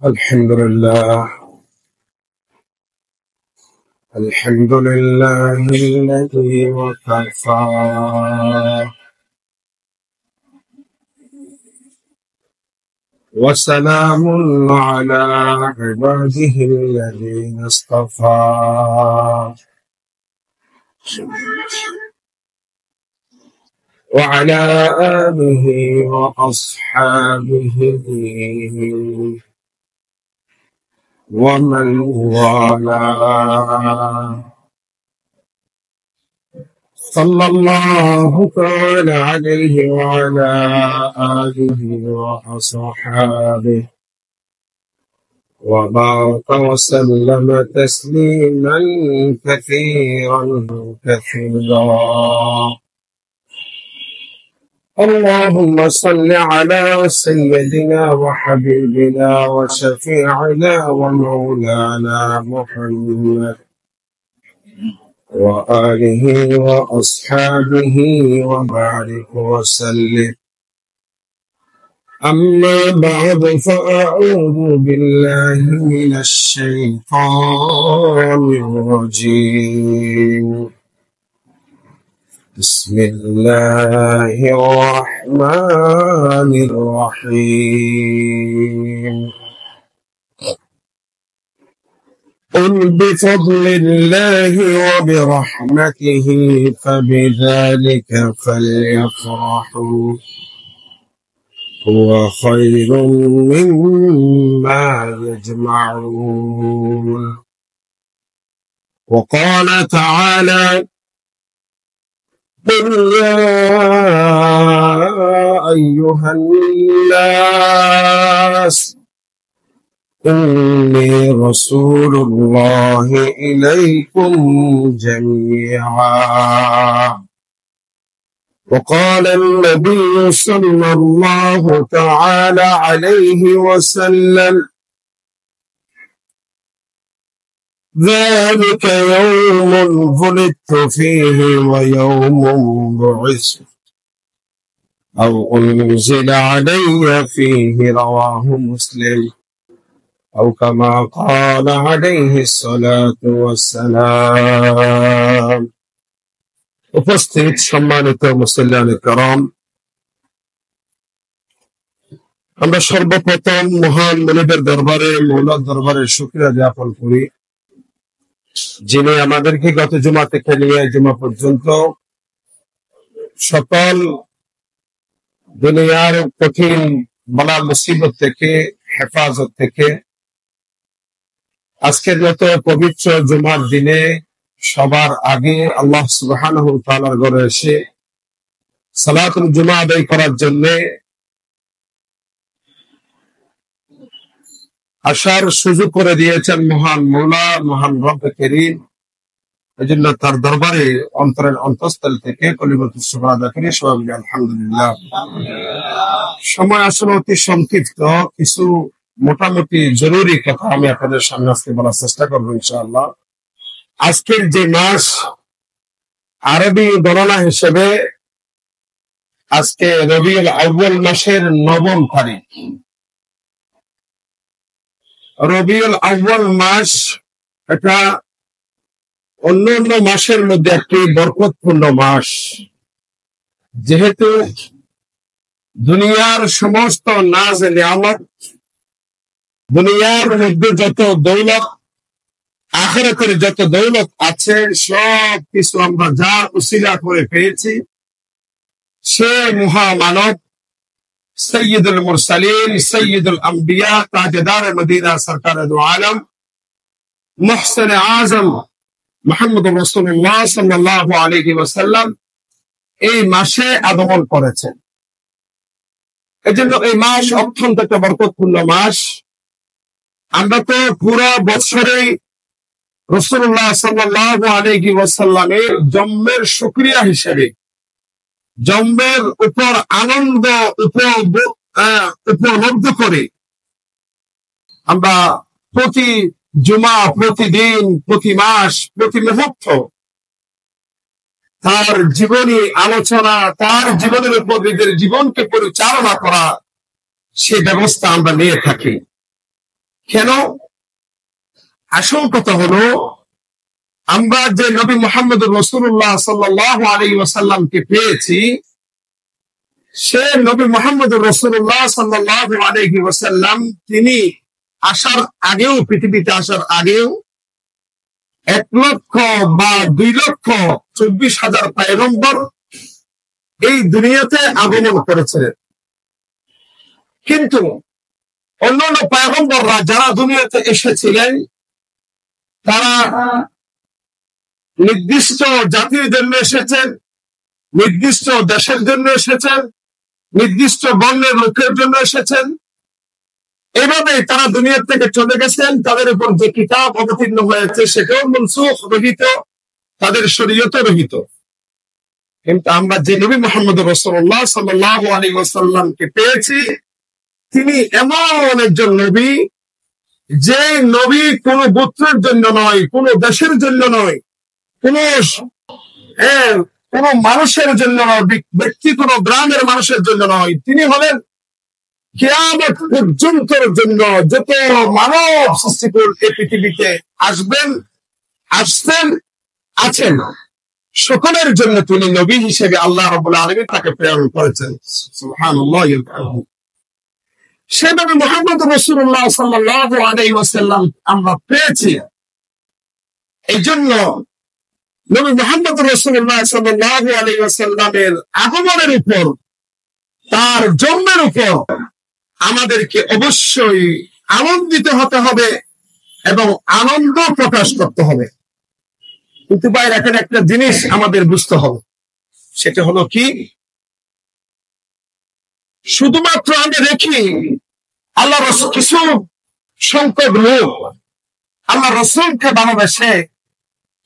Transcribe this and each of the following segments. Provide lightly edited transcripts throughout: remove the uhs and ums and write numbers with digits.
الحمد لله الذي وكفى وسلام على عباده الذين اصطفى وعلى آله وأصحابه ومن والاه صلى الله تعالى عليه وعلى آله وأصحابه وبارك وسلم تسليما كثيرا كثيرا. اللهم صل على سيدنا وحبيبنا وشفيعنا ومولانا محمد وآله وأصحابه وبارك وسلم. أما بعد فأعوذ بالله من الشيطان الرجيم. بسم الله الرحمن الرحيم. قل بفضل الله وبرحمته فبذلك فليفرحوا هو خير مما يجمعون. وقال تعالى قل يا أيها الناس إني رسول الله إليكم جميعا. وقال النبي صلى الله تعالى عليه وسلم ذلك يوم ولدت فيه ويوم بعثت أو أنزل علي فيه رواه مسلم أو كما قال عليه الصلاة والسلام. উপস্থিত সম্মানিত মুসল্লিয়ানে কেরাম, আমরা সর্বপ্রথম মহান মনিবের দরবারে মৌলার দরবারে শুকরিয়া জ্ঞাপন করি, যিনি আমাদেরকে গত জুমা থেকে নিয়ে জুমা পর্যন্ত সকল দুনিয়ার কঠিন বালা মুসিবত থেকে হেফাজত থেকে আজকের মতো পবিত্র জুমার দিনে সবার আগে আল্লাহ সুবহানাহু ওয়া তাআলার ঘরে এসে সালাতুল জুমা আদায় করার জন্য আসার সুযোগ করে দিয়েছেন মহান মওলা, মহান রব করিম। এজন্য তার দরবারে অন্তরের অন্তঃস্থল থেকে কলিমাতুশ শুকর আদায় করি, সবাই মিলে আলহামদুলিল্লাহ। সময় আসলে অতি সংক্ষিপ্ত, কিছু মোটামুটি জরুরি কথা আমি আপনাদের সামনে আজকে বলার চেষ্টা করবো ইনশাআল্লাহ। আজকের যে মাস আরবি গণনা হিসেবে আজকে রবিউল আউয়াল মাসের ৯ম তারিখ। রবিউল আউয়াল মাস এটা অন্যান্য মাসের মধ্যে একটি বরকতপূর্ণ মাস, যেহেতু দুনিয়ার সমস্ত নাজ নিয়ামত, দুনিয়ার মধ্যে যত দৌলত, আখিরাতের যত দৌলত আছে, সব কিছু আমরা যা উসিলা করে পেয়েছি, সে মহামানব সৈয়দুল মুরসালিন, সৈয়দুল আম্বিয়া, তাজদার মদিনা, সরকার দু আলম, মুহসিন আজম মুহাম্মদুর রাসূলুল্লাহ সাল্লাল্লাহু আলাইহি ওয়াসাল্লাম এই মাসে আগমন করেছেন। এজন্য এই মাস অত্যন্ত একটা বরকতপূর্ণ মাস। আমরা তো পুরো বছরেই রাসূলুল্লাহ সাল্লাল্লাহু আলাইহি ওয়াসাল্লামের জন্মের শুকরিয়া হিসেবে, জন্মের উপর আনন্দ উপলব্ধ করে আমরা প্রতি জুমা, প্রতিদিন, প্রতি মাস, প্রতি মুহূর্ত তার জীবনী আলোচনা, তার জীবনের উপর নিজের জীবনকে পরিচালনা করা, সে ব্যবস্থা আমরা নিয়ে থাকি। কেন? আসল কথা হলো, আমরা যে নবী মুহাম্মদ রাসূলুল্লাহ সাল্লাল্লাহু আলাইহি ওয়াসাল্লামকে পেয়েছি, সে নবী মুহাম্মদ রাসূলুল্লাহ সাল্লাল্লাহু আলাইহি ওয়াসাল্লাম তিনি আসার আগেও, পৃথিবীতে আসার আগেও 1,00,000 বা 2,24,000 পয়গম্বর এই দুনিয়াতে আগমন করেছিলেন। কিন্তু অন্যান্য পয়গম্বররা যারা দুনিয়াতে এসেছিলেন, তারা নির্দিষ্ট জাতির জন্য এসেছেন, নির্দিষ্ট দেশের জন্য এসেছেন, নির্দিষ্ট বর্ণের লোকের জন্য এসেছেন। এভাবে তারা দুনিয়া থেকে চলে গেছেন। তাদের উপর যে কিতাব অবতীর্ণ হয়েছে সেটাও মনসুখ, রহিত, তাদের শরীয়তে রহিত। কিন্তু আমরা যে নবী মুহাম্মদ রাসূলুল্লাহ সাল্লাল্লাহু আলাইহি ওয়াসাল্লামকে পেয়েছি, তিনি এমন একজন নবী, যে নবী কোন গোত্রের জন্য নয়, কোন দেশের জন্য নয়, কোন কোন মানুষের জন্য নয়, ব্যক্তি কোন গ্রামের মানুষের জন্য নয়। তিনি হলেন কিয়ামত পর্যন্তের জন্য যত মানব সৃষ্টিকুল এই পৃথিবীতে আসবেন, আসছেন, আছেন, সকলের জন্য তিনি নবী হিসেবে আল্লাহ রাব্বুল আলামিন তাকে প্রেরণ করেছেন। সুবহানাল্লাহ। সে নবী মুহাম্মদ রাসূলুল্লাহ সাল্লাল্লাহু আলাইহি ওয়াসাল্লাম আমরা পেয়েছি। এই জন্য নবী মুহাম্মদ রাসূলুল্লাহ সাল্লাল্লাহু আলাইহি ওয়াসাল্লামের আগমনের উপর, তার জন্মের উপর আমাদেরকে অবশ্যই আনন্দিত হতে হবে এবং আনন্দ প্রকাশ করতে হবে। কিন্তু ভাই, এখানে একটা জিনিস আমাদের বুঝতে হবে, সেটা হলো কি, শুধুমাত্র আমরা দেখি আল্লাহ রাসূল, কিছু সংখ্যক লোক আল্লাহ রাসূলকে ভালোবাসে,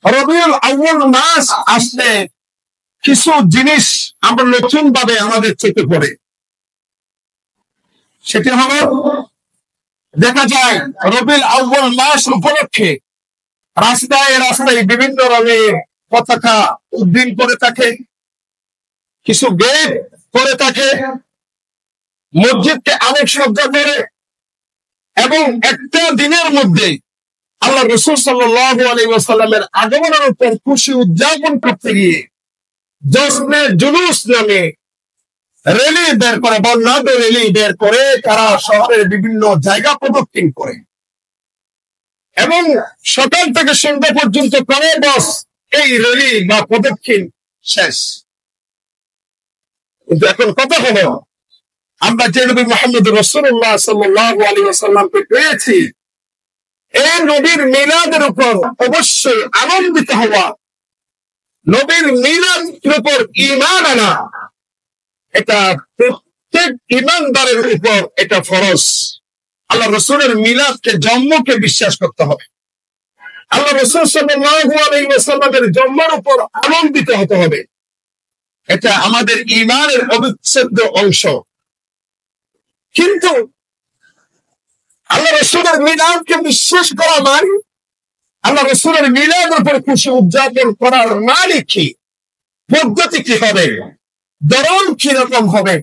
রবিউল আউয়াল মাস আসলে কিছু জিনিস আমরা নতুন ভাবে আমাদের চোখে পড়ে। সেটা হলো, দেখা যায় রবিউল আউয়াল মাস উপলক্ষে রাস্তায় রাস্তায় বিভিন্ন রঙের পতাকা উড্ডীন করে থাকে, কিছু গেট করে থাকে, মসজিদকে আলোকসজ্জা করে, এবং একটা দিনের মধ্যে আল্লাহ রাসূল সাল্লাল্লাহু আলাইহি ওয়াসাল্লামের আগমনের উপর খুশি উদযাপন করতে গিয়ে জশ্নে জুলুস নামে র্যালি বের করে, বর্ণাঢ্য র্যালি বের করে তারা শহরের বিভিন্ন জায়গা প্রদক্ষিণ করে, এবং সকাল থেকে সন্ধ্যা পর্যন্ত করে বস এই র্যালি বা প্রদক্ষিণ শেষ। কিন্তু এখন কথা হলো, আমরা যে নবী মুহাম্মদ রাসূলুল্লাহ সাল্লাল্লাহু আলাইহি ওয়াসাল্লামকে পেয়েছি, এই নবীর মিলাদের উপর অবশ্যই আনন্দিত হওয়া, নবীর মিলাদের উপর ঈমান আনা, এটা প্রত্যেক ঈমানদারের উপর এটা ফরজ। আল্লাহ রাসূলের মিলাদকে, জন্মকে বিশ্বাস করতে হবে। আল্লাহ রাসূল সাল্লাল্লাহু আলাইহি ওয়াসাল্লামের জন্মের উপর আনন্দিত হতে হবে। এটা আমাদের ঈমানের অবিচ্ছেদ্য অংশ। কিন্তু আল্লাহ রাসূলের মিলাদকে বিশ্বাস করা মানে, আল্লাহ রাসূলের মিলাদের উপর খুশি উদযাপন করার মানে কি, পদ্ধতি কি হবে, ধরন কিরকম হবে,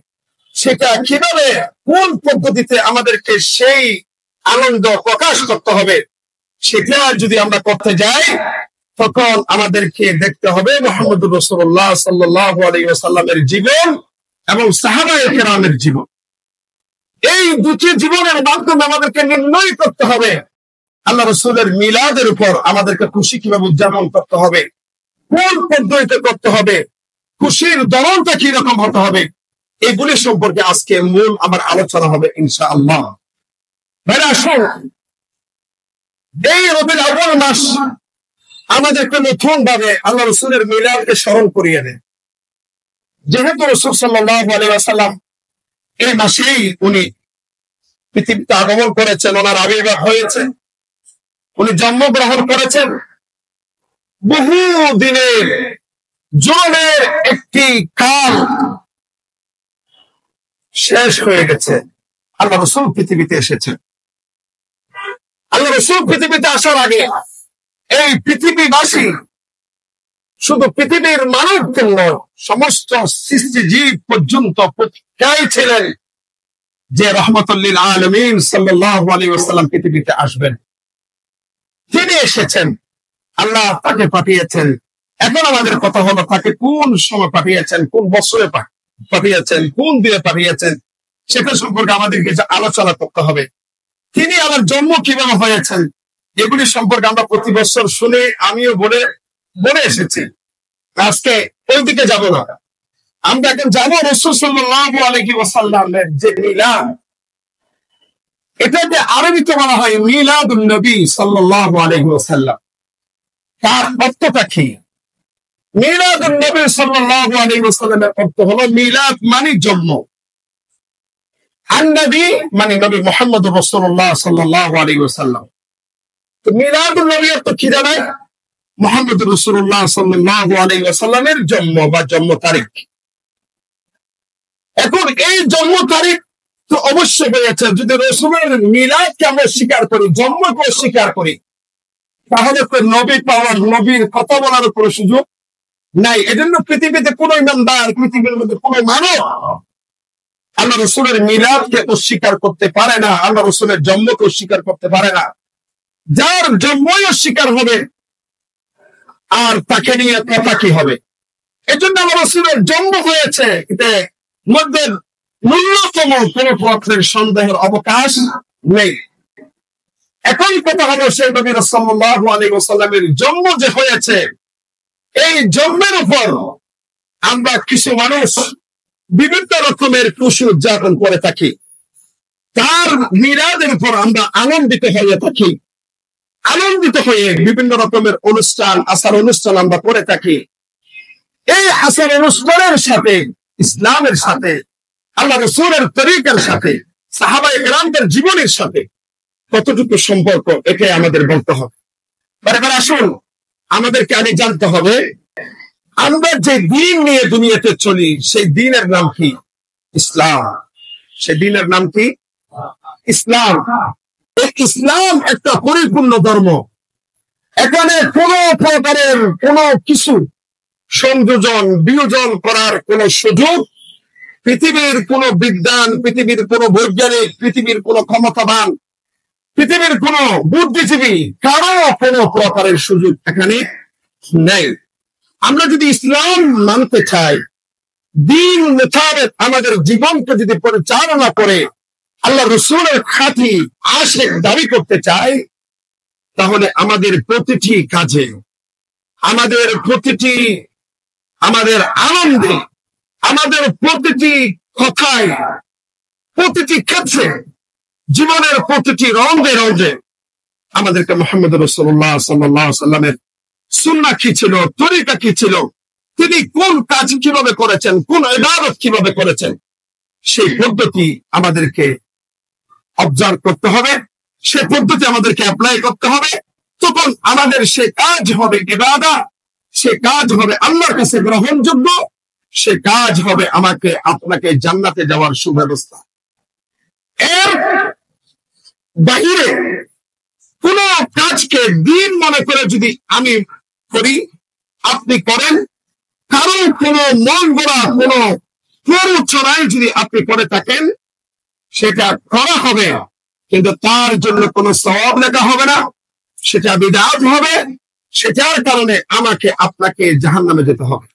সেটা কিভাবে, কোন পদ্ধতিতে আমাদেরকে সেই আনন্দ প্রকাশ করতে হবে, সেটা যদি আমরা করতে যাই, তখন আমাদেরকে দেখতে হবে মুহাম্মদুর রাসূলুল্লাহ সাল্লাল্লাহু আলাইহি ওয়াসাল্লামের জীবন এবং সাহাবায়ে কেরামের জীবন। এই দুটি জীবনের মাধ্যমে আমাদেরকে নির্ণয় করতে হবে আল্লাহ রাসূলের মিলাদের উপর আমাদেরকে খুশি কিভাবে উদযাপন করতে হবে, কোন পদ্ধতিতে করতে হবে, খুশির ধরনটা কি রকম হতে হবে। এগুলি সম্পর্কে আজকে মূল আমার আলোচনা হবে ইনশাআল্লাহ। ভাইরা, আসুন, এই রবিউল আউয়াল মাস আমাদেরকে নতুন ভাবে আল্লাহ রাসূলের মিলাদকে স্মরণ করিয়ে দেয়। যেহেতু রাসূল সাল্লাল্লাহু আলাইহি ওয়াসাল্লাম এই মাসেই উনি পৃথিবীতে আগমন করেছেন, ওনার আবির্ভাব হয়েছে, উনি জন্মগ্রহণ করেছেন, বহু দিনের জুলুমের একটি কাল শেষ হয়ে গেছে। আল্লাহ রাসূল পৃথিবীতে এসেছেন। আল্লাহ রাসূল পৃথিবীতে আসার আগে এই পৃথিবীবাসী, শুধু পৃথিবীর মানবদের নয়, সমস্ত সৃষ্টিজীব পর্যন্ত প্রতীক্ষায় ছিলেন যে রাহমাতুল লিল আলামিন সাল্লাল্লাহু আলাইহি ওয়াসাল্লাম পৃথিবীতে আসবেন, তিনি এসেছেন, আল্লাহ তাকে পাঠিয়েছেন। এখন আমাদের কথা হলো তাকে কোন সময় পাঠিয়েছেন, কোন বছরে পাঠিয়েছেন, কোন দিনে পাঠিয়েছেন, সেটা সম্পর্কে আমাদেরকে আলোচনা করতে হবে। তিনি আমার জন্ম কিভাবে হয়েছেন, এগুলি সম্পর্কে আমরা প্রতি বছর শুনে আমিও বলে এসেছি। আজকে ওই দিকে যাব না, আমরা এখন যাবো রাসূল সাল্লাল্লাহু আলাইহি ওয়াসাল্লামের যে মিলাদ, এটাকে আরবিতে বলা হয় মিলাদুন নবী সাল্লাল্লাহু আলাইহি ওয়াসাল্লাম। তার অর্থটা কি? মিলাদুন নবী সাল্লাল্লাহু আলাইহি ওয়াসাল্লামের অর্থ হলো মিলাদ মানে জন্ম, আন-নবী মানে নবী মুহাম্মদ রাসূলুল্লাহ সাল্লাল্লাহু আলাইহি ওয়াসাল্লাম। তো মিলাদুন নবী অর্থ কি জানেন? মুহাম্মদ রাসূলুল্লাহ সাল্লাল্লাহু আলাইহি ওয়াসাল্লামের জন্ম বা জন্ম তারিখ। এখন এই জন্ম তারিখ তো অবশ্যই হয়েছে। যদি রাসূলের মিলাদকে আমরা স্বীকার করি, জন্মকে স্বীকার করি, তাহলে তো নবী পাওয়ার, নবীর কথা বলার কোনো সুযোগ নাই। এজন্য পৃথিবীতে কোন ইমানদার, পৃথিবীর মধ্যে কোন মানব আল্লাহ রাসূলের মিলাদকে অস্বীকার করতে পারে না, আল্লাহ রাসূলের জন্মকে অস্বীকার করতে পারে না। যার জন্মই অস্বীকার হবে আর তাকে নিয়ে কথা কি হবে? এজন্য আল্লাহ রাসূলের জন্ম হয়েছে, এতে মধ্যে ন্যূনতম কোন প্রকারের সন্দেহের অবকাশ নেই। এখন কথা হলো সেই নবী সাল্লাল্লাহু আলাইহি ওয়াসাল্লামের জন্ম যে হয়েছে, এই জন্মের উপর আমরা কিছু মানুষ বিভিন্ন রকমের খুশি উদযাপন করে থাকি। তার মিলাদের উপর আমরা আনন্দিত হয়ে থাকি, আনন্দিত হয়ে বিভিন্ন রকমের অনুষ্ঠান, আচার অনুষ্ঠান আমরা করে থাকি। এই আচার অনুষ্ঠানের সাথে, ইসলামের সাথে, আল্লাহ রাসূলের তরিকার সাথে, সাহাবায়ে কেরামদের জীবনের সাথে কতটুকু সম্পর্ক, এটাই আমাদের বলতে হবে। এবার আসুন, আমাদেরকে আগে জানতে হবে আমরা যে দিন নিয়ে দুনিয়াতে চলি, সেই দিনের নাম কি? ইসলাম। সেই দিনের নাম কি? ইসলাম। এই ইসলাম একটা পরিপূর্ণ ধর্ম। এখানে কোন প্রকারের কোন কিছু সংযোজন বিয়োজন করার কোন সুযোগ পৃথিবীর কোন বিজ্ঞান, পৃথিবীর কোন বৈজ্ঞানিক, পৃথিবীর কোন ক্ষমতাবান, পৃথিবীর কোন বুদ্ধিজীবী কারো কোন প্রকারের সুযোগ এখানে নেই। আমরা যদি ইসলাম মানতে চাই, দিন মোতাবেক আমাদের জীবনকে যদি পরিচালনা করে আল্লাহ রাসূলের খাঁটি আশিক দাবি করতে চাই, তাহলে আমাদের প্রতিটি কাজে, আমাদের প্রতিটি, আমাদের আনন্দে, আমাদের প্রতিটি কথায়, প্রতিটি ক্ষেত্রে, জীবনের প্রতিটি রঙে রঙে আমাদেরকে মুহাম্মদ রাসূলুল্লাহ সাল্লাল্লাহু আলাইহি ওয়াসাল্লামের সুন্নাহ কি ছিল, তরিকা কি ছিল, তিনি কোন কাজ কিভাবে করেছেন, কোন ইবাদত কিভাবে করেছেন, সেই পদ্ধতি আমাদেরকে অবজার্ভ করতে হবে, সেই পদ্ধতি আমাদেরকে অ্যাপ্লাই করতে হবে। তখন আমাদের সে কাজ হবে ইবাদত, সে কাজ হবে আল্লাহর কাছে গ্রহণযোগ্য, সে কাজ হবে আমাকে আপনাকে জান্নাতে যাওয়ার সুব্যবস্থা। এর বাহিরে কোন কাজকে দিন মনে করে যদি আমি করি, আপনি করেন, কারো কোন মন গড়া কোন প্ররোচনায় যদি আপনি করে থাকেন, সেটা করা হবে, কিন্তু তার জন্য কোনো সওয়াব লেখা হবে না, সেটা বিদআত হবে, সেটার কারণে আমাকে আপনাকে জাহান্নামে যেতে হবে।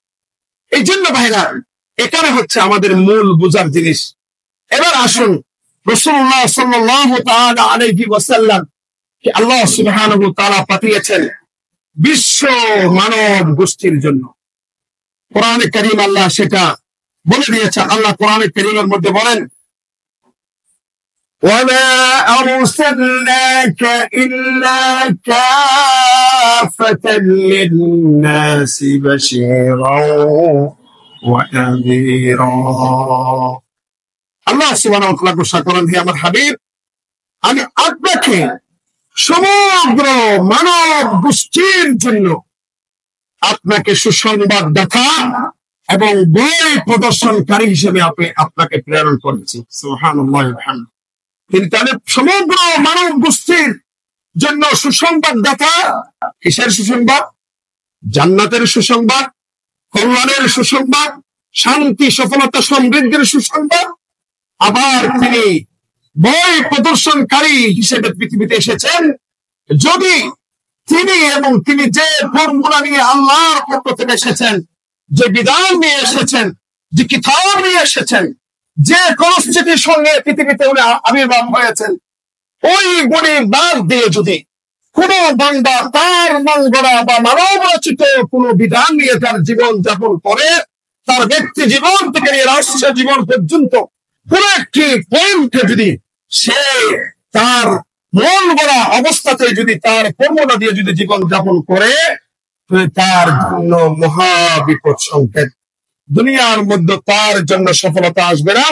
এই জন্য ভাইরা, এখানে হচ্ছে আমাদের মূল বোঝার জিনিস। এবার আসুন, রাসূলুল্লাহ সাল্লাল্লাহু তাআলা আলাইহি ওয়াসাল্লাম কে আল্লাহ সুবহানাহু ওয়া তাআলা পাঠিয়েছেন বিশ্ব মানব গোষ্ঠীর জন্য। কোরআনে কারীম আল্লাহ সেটা বলে দিয়েছে। আল্লাহ কোরআনে কারীমের মধ্যে বলেন, وَمَا أَرْسَلْنَاكَ إِلَّا كَافَّةً لِلنَّاسِ بَشِيرًا وَنَذِيرًا। আল্লাহ সুবহানাহু ওয়া তাআলা ঘোষণা করেন, হে আমার হাবিব, আমি আপনাকে সমগ্র মানব গোষ্ঠীর জন্য আপনাকে সুসংবাদদাতা এবং বই প্রদর্শনকারী হিসেবে আপনাকে প্রেরণ করেছি। সুবহানাল্লাহি ওয়া বিহামদিহি। তিনি তাহলে সমগ্র মানব গোষ্ঠীর জন্য সুসংবাদদাতা। কিসের সুসংবাদ? জান্নাতের সুসংবাদ, কল্যাণের সুসংবাদ, শান্তি, সফলতা, সমৃদ্ধির সুসংবাদ। আবার তিনি বই প্রদর্শনকারী হিসেবে পৃথিবীতে এসেছেন। যদি তিনি এবং তিনি যে ফর্মুলা নিয়ে আল্লাহর পক্ষ থেকে এসেছেন, যে বিধান নিয়ে এসেছেন, যে কিতাব নিয়ে এসেছেন, যে কনস্টিটিউশন সঙ্গে পৃথিবীতে উনি আবির্ভাব হয়েছেন, ওই গুণের বাদ দিয়ে যদি কোন বান্দা তার মন গড়া বা মানব রচিত কোন বিধান নিয়ে তার জীবন যাপন করে, তার ব্যক্তি জীবন থেকে নিয়ে রাষ্ট্র জীবন পর্যন্ত কোন একটি পয়েন্টে যদি সে তার মন গড়া অবস্থাতে যদি তার কর্মটা দিয়ে যদি জীবন যাপন করে, তার জন্য মহা বিপদ সংকেত। দুনিয়ার মধ্যে তার জন্য সফলতা আসবে না।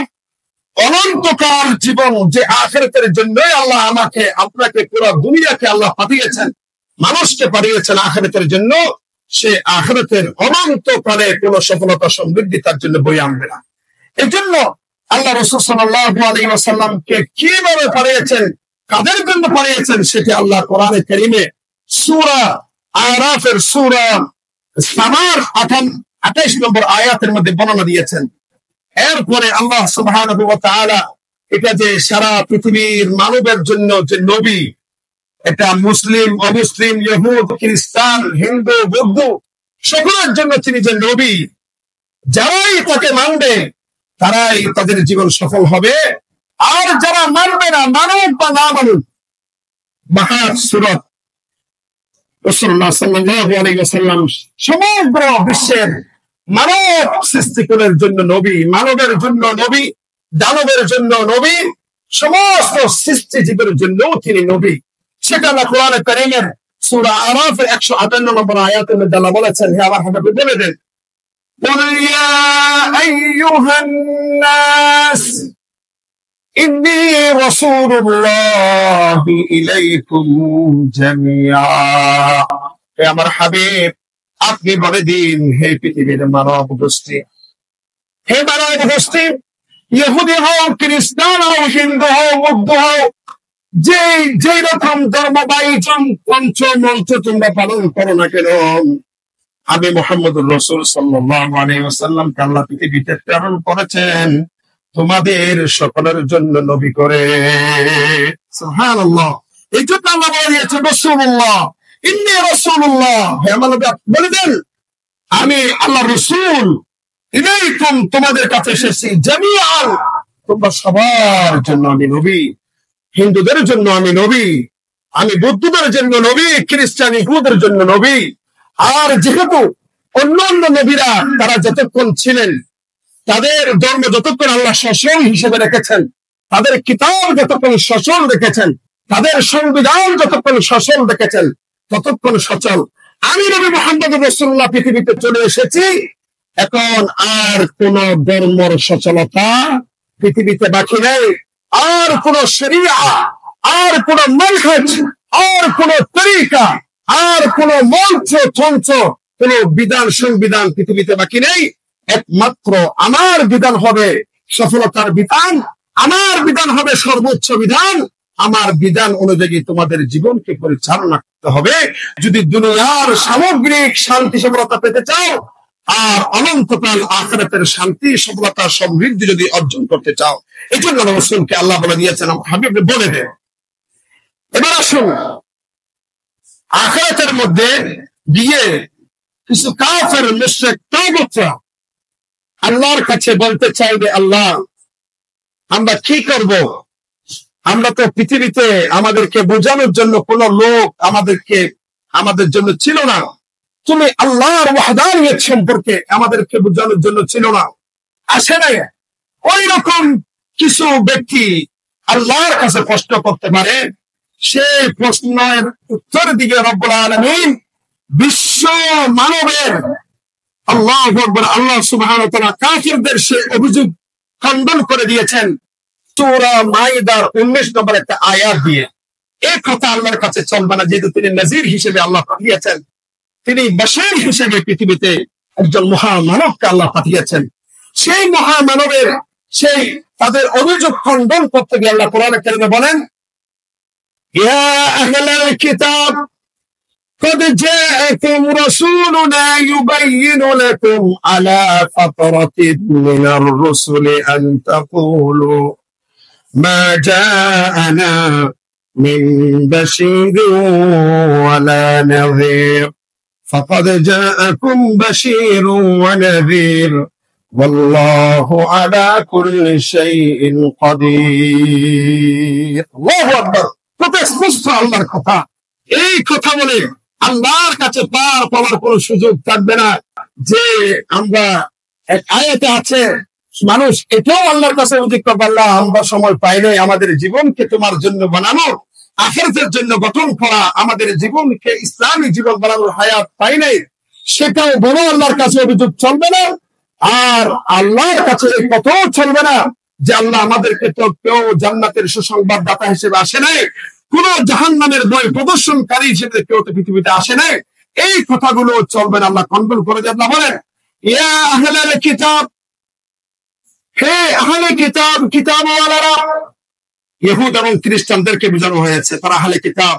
অনন্তকাল জীবন যে আখিরাতের জন্যই আল্লাহ আমাকে আপনাকে পুরো দুনিয়াকে আল্লাহ পাঠিয়েছেন, মানুষকে পাঠিয়েছেন আখিরাতের জন্য, সে আখিরাতের অনন্তকালে কোন সফলতা সমৃদ্ধি তার জন্য বই আনবে না। এই জন্য আল্লাহ রাসূল সাল্লাল্লাহু আলাইহি ওয়াসাল্লামকে কিভাবে পাঠিয়েছেন, কাদের জন্য পাঠিয়েছেন, সেটি আল্লাহ কোরআনে কারীমে সূরা আরাফের সূরা সামার 28 নম্বর আয়াতের মধ্যে বর্ণনা দিয়েছেন। এরপরে আল্লাহ সুবহানাহু ওয়া তাআলা এটা যে সারা পৃথিবীর মানবের জন্য যে নবী, এটা মুসলিম, অমুসলিম, ইহুদ, খ্রিস্টান, হিন্দু, বৌদ্ধ সকলের জন্য তিনি যে নবী, যারাই তাকে মানবে তারাই তাদের জীবন সফল হবে। আর যারা মানবে না, মানুক বা না মানুক, বাহার সূরত রাসূলুল্লাহ সাল্লাল্লাহু আলাইহি ওয়াসাল্লাম সমগ্র বিশ্বের মানব সৃষ্টিকুলের জন্য নবী, মানবের জন্য নবী, দানবের জন্য নবী, সমস্ত সৃষ্টিজীবের জন্য তিনি নবী। সেটা আল্লাহ কোরআনে কারীমের সূরা আরাফের 158 নম্বর আয়াতের মধ্যে আল্লাহ বলেছেন, হে আমার হাবিব বলে দেন, قُلْ يَا أَيُّهَا النَّاسُ إِنِّي رَسُولُ اللَّهِ إِلَيْكُمْ جَمِيعًا। হে আমার হাবিব, আপনি বলে দিন, হে পৃথিবীর মানব গোষ্ঠী, হে মানব গোষ্ঠী, ইহুদি হও, খ্রিস্টান হও, হিন্দু হও, বৌদ্ধ হও, যে রকম ধর্ম বা পঞ্চমন্ত্র তোমরা পালন করো না কেন, আমি মুহাম্মদুর রাসূল সাল্লাল্লাহু আলাইহি ওয়াসাল্লামকে আল্লাহ পৃথিবীতে প্রেরণ করেছেন তোমাদের সকলের জন্য নবী করে। সুবহানাল্লাহ। এই জন্য আল্লাহ বলেছেন রাসূলুল্লাহ, ইন্নী রাসূলুল্লাহ, হে আমার নবী বলে দেন, আমি আল্লাহ রাসূল, ইলাইকুম তোমাদের কাছে এসেছি, জামিআন তোমরা সবার জন্য আমি নবী। হিন্দুদের জন্য আমি নবী, আমি বৌদ্ধদের জন্য নবী, খ্রিস্টান ইহুদের জন্য নবী। আর যেহেতু অন্যান্য নবীরা তারা যতক্ষণ ছিলেন, তাদের ধর্ম যতক্ষণ আল্লাহ সচল হিসেবে রেখেছেন, তাদের কিতাব যতক্ষণ সচল রেখেছেন, তাদের সংবিধান যতক্ষণ সচল রেখেছেন, ততক্ষণ সচল। আমি নবী মুহাম্মদ রাসূলুল্লাহ পৃথিবীতে চলে এসেছি, এখন আর কোন ধর্মের সচলতা পৃথিবীতে বাকি নেই। আর কোন শরিয়া, আর কোন মানহাজ, আর কোন তরিকা, আর কোন মন্ত্র তন্ত্র, কোন বিধান সংবিধান পৃথিবীতে বাকি নেই। একমাত্র আমার বিধান হবে সফলতার বিধান, আমার বিধান হবে সর্বোচ্চ বিধান। আমার বিধান অনুযায়ী তোমাদের জীবনকে পরিচালনা করতে হবে যদি দুনিয়ার সামগ্রিক শান্তি সফলতা পেতে চাও, আর অনন্তকাল আখিরাতের শান্তি সফলতা সমৃদ্ধি যদি অর্জন করতে চাও। এই জন্য রাসূলকে আল্লাহ বলে দিয়েছেন, হাবিব বলে দেন। এবার আসুন, আখিরাতের মধ্যে গিয়ে কিছু কাফের মুশরিক তাগুতরা আল্লাহর কাছে বলতে চাইবে, আল্লাহ আমরা কি করব? আমরা তো পৃথিবীতে আমাদেরকে বোঝানোর জন্য কোন লোক আমাদের জন্য ছিল না, তুমি আল্লাহর ওয়াহদানিয়ত সম্পর্কে আমাদেরকে বোঝানোর জন্য ছিল না, আসে নাই। ওই রকম কিছু ব্যক্তি আল্লাহর কাছে প্রশ্ন করতে পারে। সেই প্রশ্নের উত্তর দিকে রব্বুল আলামিন বিশ্ব মানবের আল্লাহু আকবার, আল্লাহ সুবহানাহু ওয়া তাআলা কাফিরদের সে অভিযোগ খণ্ডন করে দিয়েছেন সূরা মাইদার 19 নম্বর একটা আয়াত দিয়ে। এই কথা আল্লাহর কাছে চলবে না, যেহেতু তিনি নাজির হিসেবে আল্লাহ পাঠিয়েছেন, তিনি বাশীর হিসেবে পৃথিবীতে একজন মহামানবকে আল্লাহ পাঠিয়েছেন। সেই মহামানবের সেই তাদের অভিযোগ খণ্ডন করতে গিয়ে আল্লাহ কোরআনে কারিমে বলেন, ইয়া আহলাল কিতাব قد جاءكم رسولنا يبين لكم على فترة من الرسل أن تقولوا ما جاءنا من بشير ولا نذير فقد جاءكم بشير ونذير والله على كل شيء قدير الله أكبر কত স্পষ্ট আল্লাহর কথা এই কথা বলে আল্লাহর কাছে পার পাওয়ার কোনো সুযোগ থাকবে না যে আমরা এক আয়াতে আছে মানুষ এটাও আল্লাহর কাছে অধিক করবে আল্লাহ আমরা সময় পাই নাই আমাদের জীবনকে তোমার জন্য বানানো আখিরাতের জন্য গঠন করা আমাদের জীবনকে ইসলামী জীবন বানানোর হায়াত পাই নাই সেটাও বড় আল্লাহর কাছে অভিযোগ চলবে না আর আল্লাহর কাছে এই কথাও চলবে না যে আল্লাহ আমাদেরকে তো কেউ জান্নাতের সুসংবাদদাতা হিসেবে আসে নাই কোন জাহান্নামের ভয় প্রদর্শনকারী হিসেবে কেউ তো পৃথিবীতে আসে নাই এই কথাগুলো চলবে না আল্লাহ কন্ট্রোল করে দেন আল্লাহ বলেন ইয়া আহলাল কিতাব হে আহলে কিতাব কিতাবওয়ালারা ইহুদ এবং খ্রিস্টানদেরকে বোঝানো হয়েছে তারা আহলে কিতাব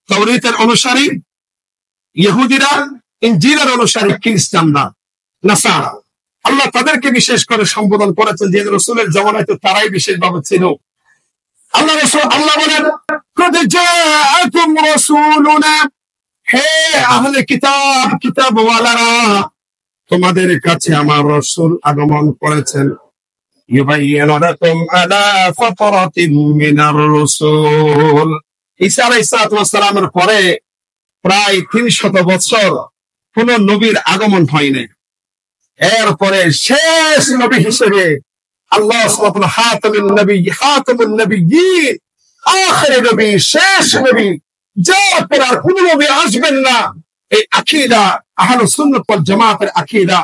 তাওরাতের অনুসারী ইহুদিরা ইনজিলের অনুসারী খ্রিস্টানরা নাসারা আল্লাহ তাদেরকে বিশেষ করে সম্বোধন করেছেন যে রাসূলের জামানায় তো তারাই বিশেষভাবে ছিল আল্লাহ বলেন قد جاءكم رسولنا হে আহলে কিতাব কিতাবওয়ালারা তোমাদের কাছে আমার রাসূল আগমন করেছেন ইউবাইয়িনু লাকুম আলা ফাতরাতিন মিনার রাসূল ঈসা আলাইহিস সালামের পরে প্রায় 300 বছর কোন নবীর আগমন হয়নি এরপরে শেষ নবী হিসেবে আল্লাহ সুবহানাহু ওয়া তাআলা খাতামুন নবিয়্যিন আখির নবী শেষ নবী যার পর আর কোন নবী আসবেন না এই আকীদা আহলুস সুন্নাত ওয়াল জামাতের আকীদা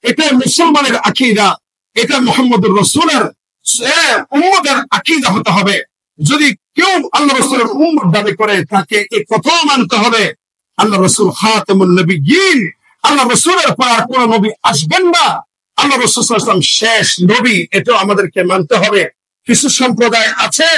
এটা মুসলমানের আকীদা এটা মুহাম্মদুর রাসূলের উম্মতের আকীদা হতে হবে যদি কেউ আল্লাহ রাসূলের উম্মত দাবি করে তাকে এই কথা মানতে হবে আল্লাহ রাসূল খাতামুন নবিয়্যিন আল্লাহ রাসূলের পর আর কোন নবী আসবেন না আল্লাহ রাসূল সাল্লাল্লাহু আলাইহি ওয়াসাল্লাম শেষ নবী এটা আমাদেরকে মানতে হবে কিছু সম্প্রদায় আছে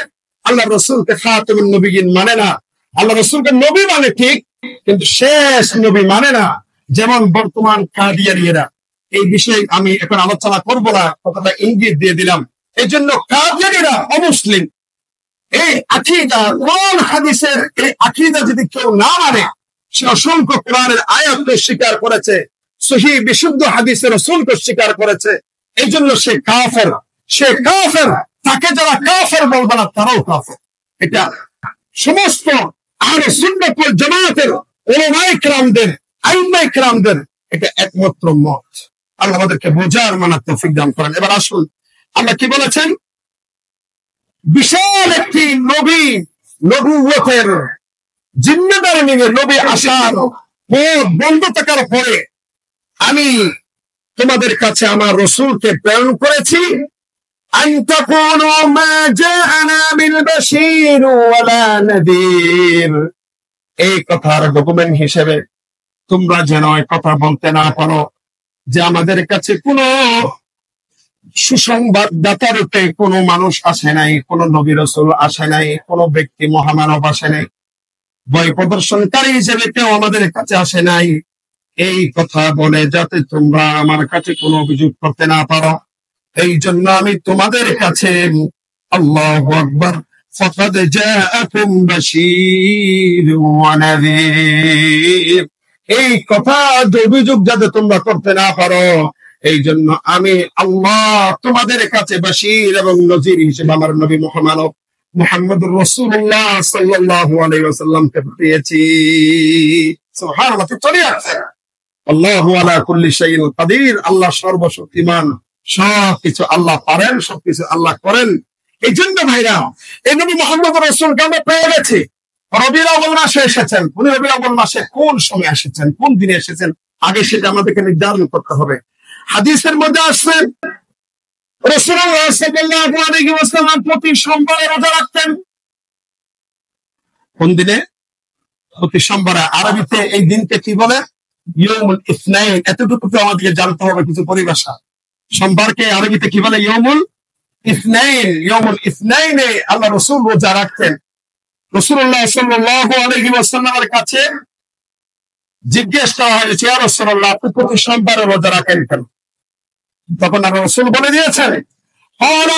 আল্লাহ রাসূলকে খাতামুন নবিয়্যিন মানে না আল্লাহ রাসূলকে নবী মানে ঠিক কিন্তু শেষ নবী মানে না যেমন বর্তমান কাদিয়ানীরা এই বিষয়ে আমি এখন আলোচনা করব না কথাটা ইঙ্গিত দিয়ে দিলাম এজন্য কাদিয়ানীরা অমুসলিম এই আকীদা কোরআন হাদিসের এই আকীদা যদি কেউ না মানে সে অসংখ্য কোরআনের আয়াতকে স্বীকার করেছে সহিহ বিশুদ্ধ হাদিসের রাসূলকে স্বীকার করেছে এইজন্য সে কাফের তাকে যারা কাফের বলবে না তারাও কাফের এটা সমস্ত আহলে সুন্নাত ওয়াল জামাতের উলামায়ে কেরামদের আইম্মায়ে কেরামদের এটা একমাত্র মত আল্লাহ আমাদেরকে বোঝার মানার তৌফিক দান করেন এবার আসুন আল্লাহ কি বলেছেন বিশাল একটি নবুয়তের জিম্মেদারি নিয়ে নবী আসার পথ বন্ধ থাকার পরে আমি তোমাদের কাছে আমার রাসূলকে প্রেরণ করেছি আন তাকুলু মা জাআনা বিল বাশীর ওয়ালা নাযীর এই কথার ডকুমেন্ট হিসেবে তোমরা যেন এই কথা বলতে না পারো যে আমাদের কাছে কোনো সুসংবাদদাতা রূপে কোনো মানুষ আসে নাই কোনো নবী রাসূল আসে নাই কোনো ব্যক্তি মহামানব আসে নাই ভয় প্রদর্শনকারী হিসেবে কেউ আমাদের কাছে আসে নাই এই কথা বলে যাতে তোমরা আমার কাছে কোনো অভিযোগ করতে না পারো এই জন্য আমি তোমাদের কাছে আল্লাহু আকবার ফাকাদ জাআকুম বাশীর ওয়া নাযীর এই কথা অভিযোগ যাতে তোমরা করতে না পারো এই জন্য আমি আল্লাহ তোমাদের কাছে বাশীর এবং নজির হিসেবে আমার নবী মুহাম্মদুর রাসূলুল্লাহ সাল্লাল্লাহু আলাইহি ওয়াসাল্লামকে পাঠিয়েছি সুবহানাল্লাহ চলে আসছে আল্লাহু আলা কুল্লি শাইইন কাদির আল্লাহ সর্বশক্তিমান সবকিছু আল্লাহ পারেন সবকিছু আল্লাহ করেন এই জন্য ভাইরা এই নবী মুহাম্মদ রাসূলকে আমরা পেয়ে গেছি রবিউল আউয়াল মাসে এসেছেন উনি রবিউল আউয়াল মাসে কোন সময় এসেছেন কোন দিনে এসেছেন আগে সেটা আমাদেরকে নির্ধারণ করতে হবে হাদিসের মধ্যে আসছে রাসূলুল্লাহ সাল্লাল্লাহু আলাইহি ওয়াসাল্লাম প্রতি সোমবারে রোজা রাখতেন কোন দিনে প্রতি সোমবারে আরবিতে এই দিনকে কি বলে ইয়ৌমুল ইসনাইন এতটুকু তো আমাদেরকে জানতে হবে কিছু পরিভাষা সোমবারকে আরবিতে কি বলে ইয়ৌমুল ইসনাইনে আল্লাহ রাসূল রোজা রাখতেন রাসূলুল্লাহ সাল্লাল্লাহু আলাইহি ওয়াসাল্লামের কাছে জিজ্ঞেস করা হয়েছে ইয়া রাসূলুল্লাহ আপনি প্রতি সোমবারে রোজা রাখেন কেন তখন রাসূল বলে দিয়েছেন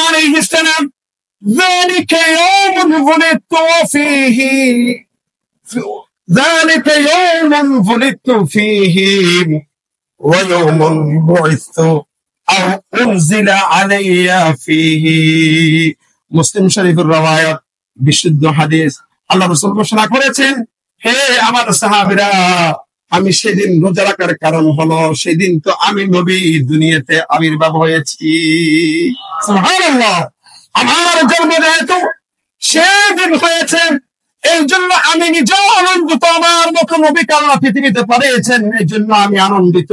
আলাইহিস সালাম ذلك يوم ولدت فيه ذلك يوم ولدت فيه ويوم بعثت أو أنزل علي فيه মুসলিম শরীফের রওয়ায়াত বিশুদ্ধ হাদিস আল্লাহ রাসূল ঘোষণা করেছেন হে আমার সাহাবীরা আমি সেদিন রোজা রাখার কারণ হলো সেদিন তো আমি নবী দুনিয়াতে আবির্ভাব হয়েছি সুবহানাল্লাহ আমার জন্ম যেহেতু সেদিন হয়েছে এই জন্য আমি নিজেও আনন্দিত আমার মতো নবীকে আল্লাহ পৃথিবীতে পাঠিয়েছেন এই জন্য আমি আনন্দিত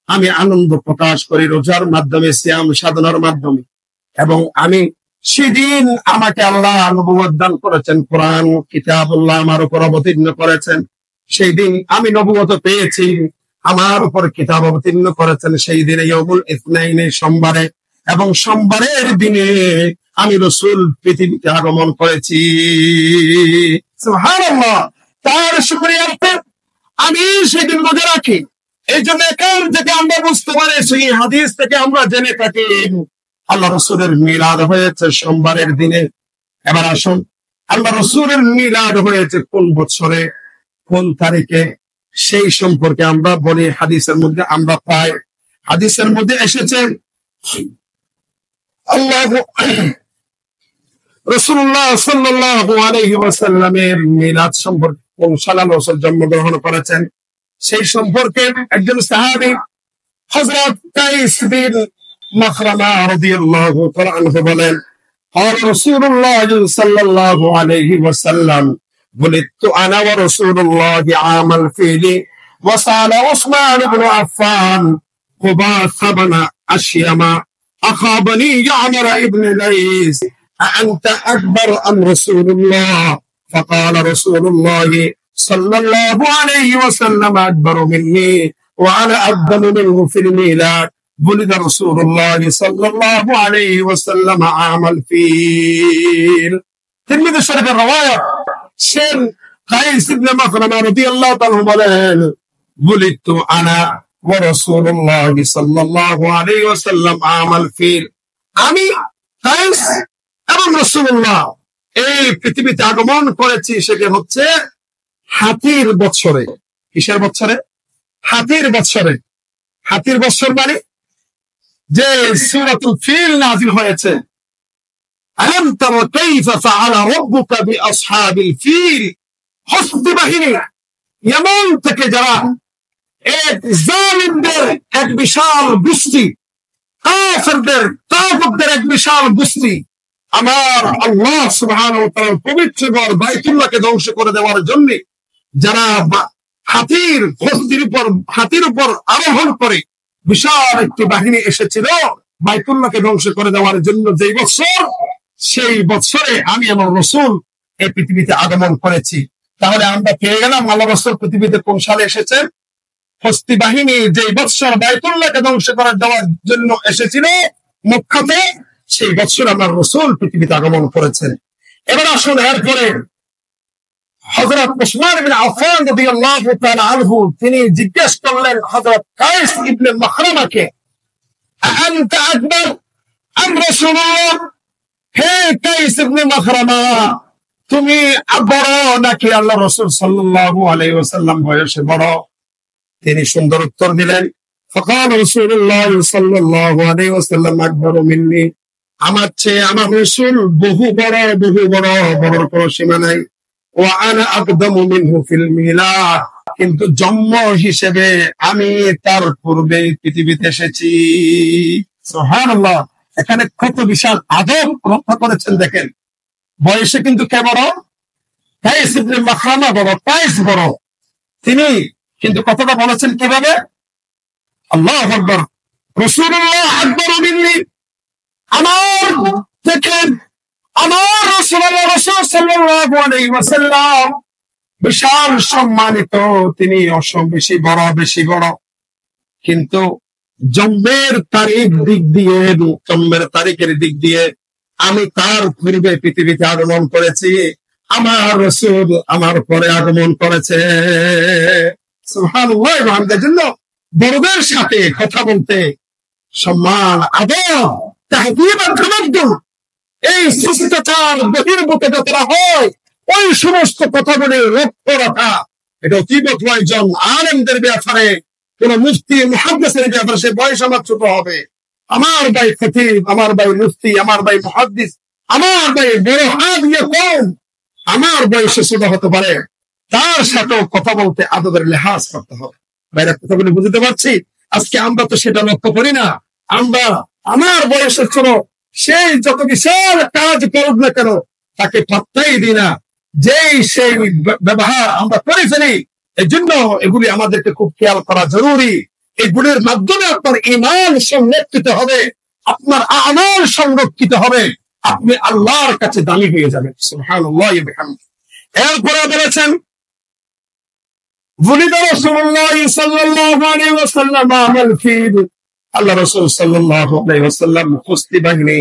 আমি আনন্দ প্রকাশ করি রোজার মাধ্যমে সিয়াম সাধনার মাধ্যমে এবং আমি সেদিন আমাকে আল্লাহ নবুয়ত দান করেছেন কোরআন কিতাবুল্লাহ আমার উপর অবতীর্ণ করেছেন সেই দিন আমি নবুয়ত পেয়েছি আমার উপর কিতাব অবতীর্ণ করেছেন সেই দিনে ইয়াউমুল ইসনাইনে সোমবারে এবং সোমবারের দিনে আমি রাসূল পৃথিবীতে আগমন করেছি সুবহানাল্লাহ তার শুকরিয়ার্থে আমি সেদিন রোজা রাখি এই জন্য এখান থেকে আমরা বুঝতে পারি সেই হাদিস থেকে আমরা জেনে থাকি আল্লাহ রাসূলের মিলাদ হয়েছে সোমবারের দিনে এবার আসুন আল্লাহ রাসূলের মিলাদ হয়েছে কোন বছরে কোন তারিখে সেই সম্পর্কে আমরা বলি হাদিসের মধ্যে আমরা পাই হাদিসের মধ্যে এসেছে আল্লাহ রাসূলুল্লাহ সাল্লাল্লাহু আলাইহি ওয়াসাল্লামের মিলাদ সম্পর্কে কোন সালে রাসূল জন্মগ্রহণ করেছেন সেই সম্পর্কে একজন সাহাবী হযরত কাইস বিন মাখরামা রাদিয়াল্লাহু তাআলা আনহু বলেন قال رسول الله صلى الله عليه وسلم ولدت انا ورسول الله عام الفيل وسال عثمان بن عفان قباس بن اشيم اخا بني يعمر ابن ليس أأنت أكبر أم رسول الله فقال رسول الله صلى الله عليه وسلم أكبر مني وأنا أقدم منه في الميلاد ولد رسول الله صلى الله عليه وسلم عام الفيل تلميذ الشريف الرواية شين قيس بن مخرمة رضي الله عنه بلين ولدت أنا ورسول الله صلى الله عليه وسلم عام الفيل আমি قيس এবং রাসূলুল্লাহ এই পৃথিবীতে আগমন করেছি সেটা হচ্ছে হাতির বছরে কিসের বছরে হাতির বছরে হাতির বছর মানে যে সূরাতুল ফিল নাযিল হয়েছে আলাম তারা কাইফা ফাআলা রাব্বুকা বিআসহাবিল ফিল হস্তি বাহিনী ইয়ামান থেকে যারা এক জালিমদের এক বিশাল গোষ্ঠী কাফেরদের তাগুতদের এক বিশাল গোষ্ঠী আমার আল্লাহ সুবহানাহু ওয়া তাআলা পবিত্র ঘর বাইতুল্লাহকে ধ্বংস করে দেওয়ার জন্য যারা হাতির উপর আরোহণ করে বিশাল একটি বাহিনী এসেছিল বাইতুল্লাহকে ধ্বংস করে দেওয়ার জন্য যেই বছর সেই বছরে আমি আমার রাসূল এই পৃথিবীতে আগমন করেছি তাহলে আমরা পেয়ে গেলাম আল্লাহ রাসূল পৃথিবীতে কোন সালে এসেছেন হস্তি বাহিনী যেই বছর বাইতুল্লাহকে ধ্বংস করে দেওয়ার জন্য এসেছিল মক্কাতে সেই বছর আমার রাসূল পৃথিবীতে আগমন করেছেন এবার আসুন এরপরে হযরত উসমান ইবনে আফফান রাদিয়াল্লাহু তাআলা আনহু তিনি জিজ্ঞেস করলেন হযরত কাইস ইবনে মাখরামাকে আনতা আকবার আম রাসূলুল্লাহ হে কাইস ইবনে মাখরামা তুমি বড় নাকি আল্লাহ রাসূল সাল্লাল্লাহু আলাইহি ওয়াসাল্লাম বয়সে বড় তিনি সুন্দর উত্তর দিলেন فقال رسول الله صلى الله عليه وسلم اكبر مني আমার চেয়ে আমার রাসূল বহু বড় বড় কোনো সীমা নাই ওয়ানা আকদামু মিনহু ফিল মিলাদ কিন্তু জন্ম হিসেবে আমি তার পূর্বে পৃথিবীতে এসেছি সুবহানাল্লাহ এখানে কত বিশাল আদব রক্ষা করেছেন দেখেন বয়সে কিন্তু কে বড় কাইস ইবনে মাখরামা বড় কাইস বড় তিনি কিন্তু কথাটা বলেছেন কিভাবে আল্লাহু আকবার রাসূলুল্লাহ আকবারু মিন্নি আমার দেখেন আমার রাসূল সাল্লাল্লাহু আলাইহি ওয়াসাল্লাম বিশাল সম্মানিত তিনি বেশি বড় কিন্তু জন্মের তারিখের দিক দিয়ে আমি তার পূর্বে পৃথিবীতে আগমন করেছি আমার রাসূল আমার পরে আগমন করেছে সুবহানাল্লাহ আমাদের জন্য বড়দের সাথে কথা বলতে সম্মান আদব তাহযীব আর তামাদ্দুন এই শিষ্টাচার বহির্ভূত যারা হয়, ওই সমস্ত কথাগুলি লক্ষ্য রাখা, এটা অতীব প্রয়োজন। আলেমদের ব্যাপারে, কোন মুফতি মুহাদ্দিসের ব্যাপারে সে বয়স আমার ছোট হবে, আমার ভাই খতিব, আমার ভাই মুফতি, আমার ভাই মুহাদ্দিস, আমার ভাই বড় হাদিয়ে কম, আমার বয়সে ছোট হতে পারে, তার সাথেও কথা বলতে আদবের লেহাজ করতে হবে। বাইরে কথাগুলি বুঝতে পারছি? আজকে আমরা তো সেটা লক্ষ্য করি না। আমরা আমার বয়সের ছোট, সেই যত বিশাল কাজ করুক না কেন তাকে পাত্তাই দিই না, যেই সেই ব্যবহার আমরা করে ফেলি। এই জন্য এগুলি আমাদেরকে খুব খেয়াল করা জরুরি। এগুলির মাধ্যমে আপনার ঈমান সংরক্ষিত হবে, আপনার আমল সংরক্ষিত হবে, আপনি আল্লাহর কাছে দামি হয়ে যাবেন। সুবহানাল্লাহ ওয়া বিহামদিহি। এরপরে বলেছেন ওয়ালিদ রাসূলুল্লাহ সাল্লাল্লাহু আলাইহি ওয়াসাল্লাম আমল ফিল, আল্লাহ রাসূল সাল্লাল্লাহু আলাইহি ওয়াসাল্লাম কুস্তি বাহিনী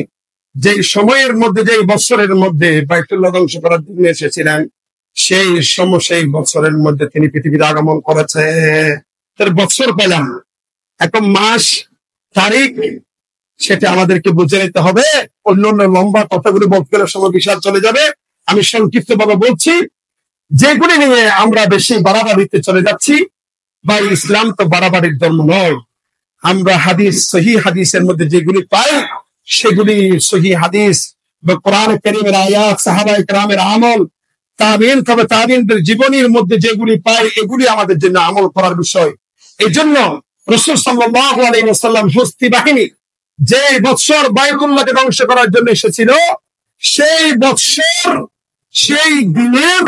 যে সময়ের মধ্যে, যে বছরের মধ্যে বাইতুল্লাহ ধ্বংস করার জন্য এসেছিলেন, সেই বছরের মধ্যে তিনি পৃথিবীতে আগমন করেছে। তার বছর পেলাম, এখন মাস তারিখ সেটা আমাদেরকে বুঝে নিতে হবে। অন্যান্য লম্বা কথাগুলি বলতে গেলে সময় বিশাল চলে যাবে। আমি সংক্ষিপ্ত ভাবে বলছি, যেগুলি নিয়ে আমরা বেশি বাড়াবাড়িতে চলে যাচ্ছি। বা ইসলাম তো বাড়াবাড়ির ধর্ম নয়। আমরা হাদিস, সহিহ হাদিসের মধ্যে যেগুলি পাই সেগুলি সহিহ হাদিস বা কোরআন কারীমের আয়াত, সাহাবায়ে কেরামের আমল, তাবিঈন, তবে তাবিঈনদের জীবনীর মধ্যে যেগুলি পাই এগুলি আমাদের জন্য আমল করার বিষয়। এই জন্য রাসূল সাল্লাল্লাহু আলাইহি ওয়াসাল্লাম হস্তি বাহিনী যে বৎসর বাইতুল্লাহকে ধ্বংস করার জন্য এসেছিল, সেই বৎসর, সেই দিনের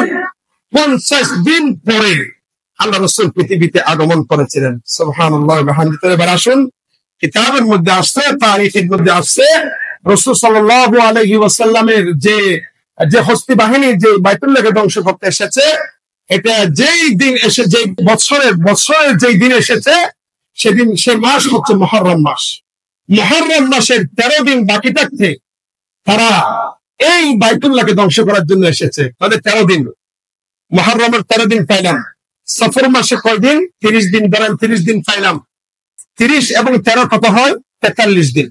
50 দিন পরে আল্লাহ রাসূল পৃথিবীতে আগমন করেছিলেন। সুবহানাল্লাহ ওয়া বিহামদিহি। এবার আসুন, কিতাবের মধ্যে আসছে, তারিখের মধ্যে আসছে, রাসূল সাল্লাল্লাহু আলাইহি ওয়াসাল্লামের যে হস্তি বাহিনী যে বাইতুল্লাহকে ধ্বংস করতে এসেছে, এটা যেই দিন এসে, যে বছরের যেই দিন এসেছে, সেদিন সে মাস হচ্ছে মুহররম মাস। মুহররম মাসের 13 দিন বাকি থাকতে তারা এই বাইতুল্লাহকে ধ্বংস করার জন্য এসেছে। তাহলে 13 দিন, মুহররমের 13 দিন পাইলাম। সফর মাসে কয় দিন? 30 দিন। ধরেন 30 দিন পাইলাম। 30 এবং 13 কত হয়? 43 দিন।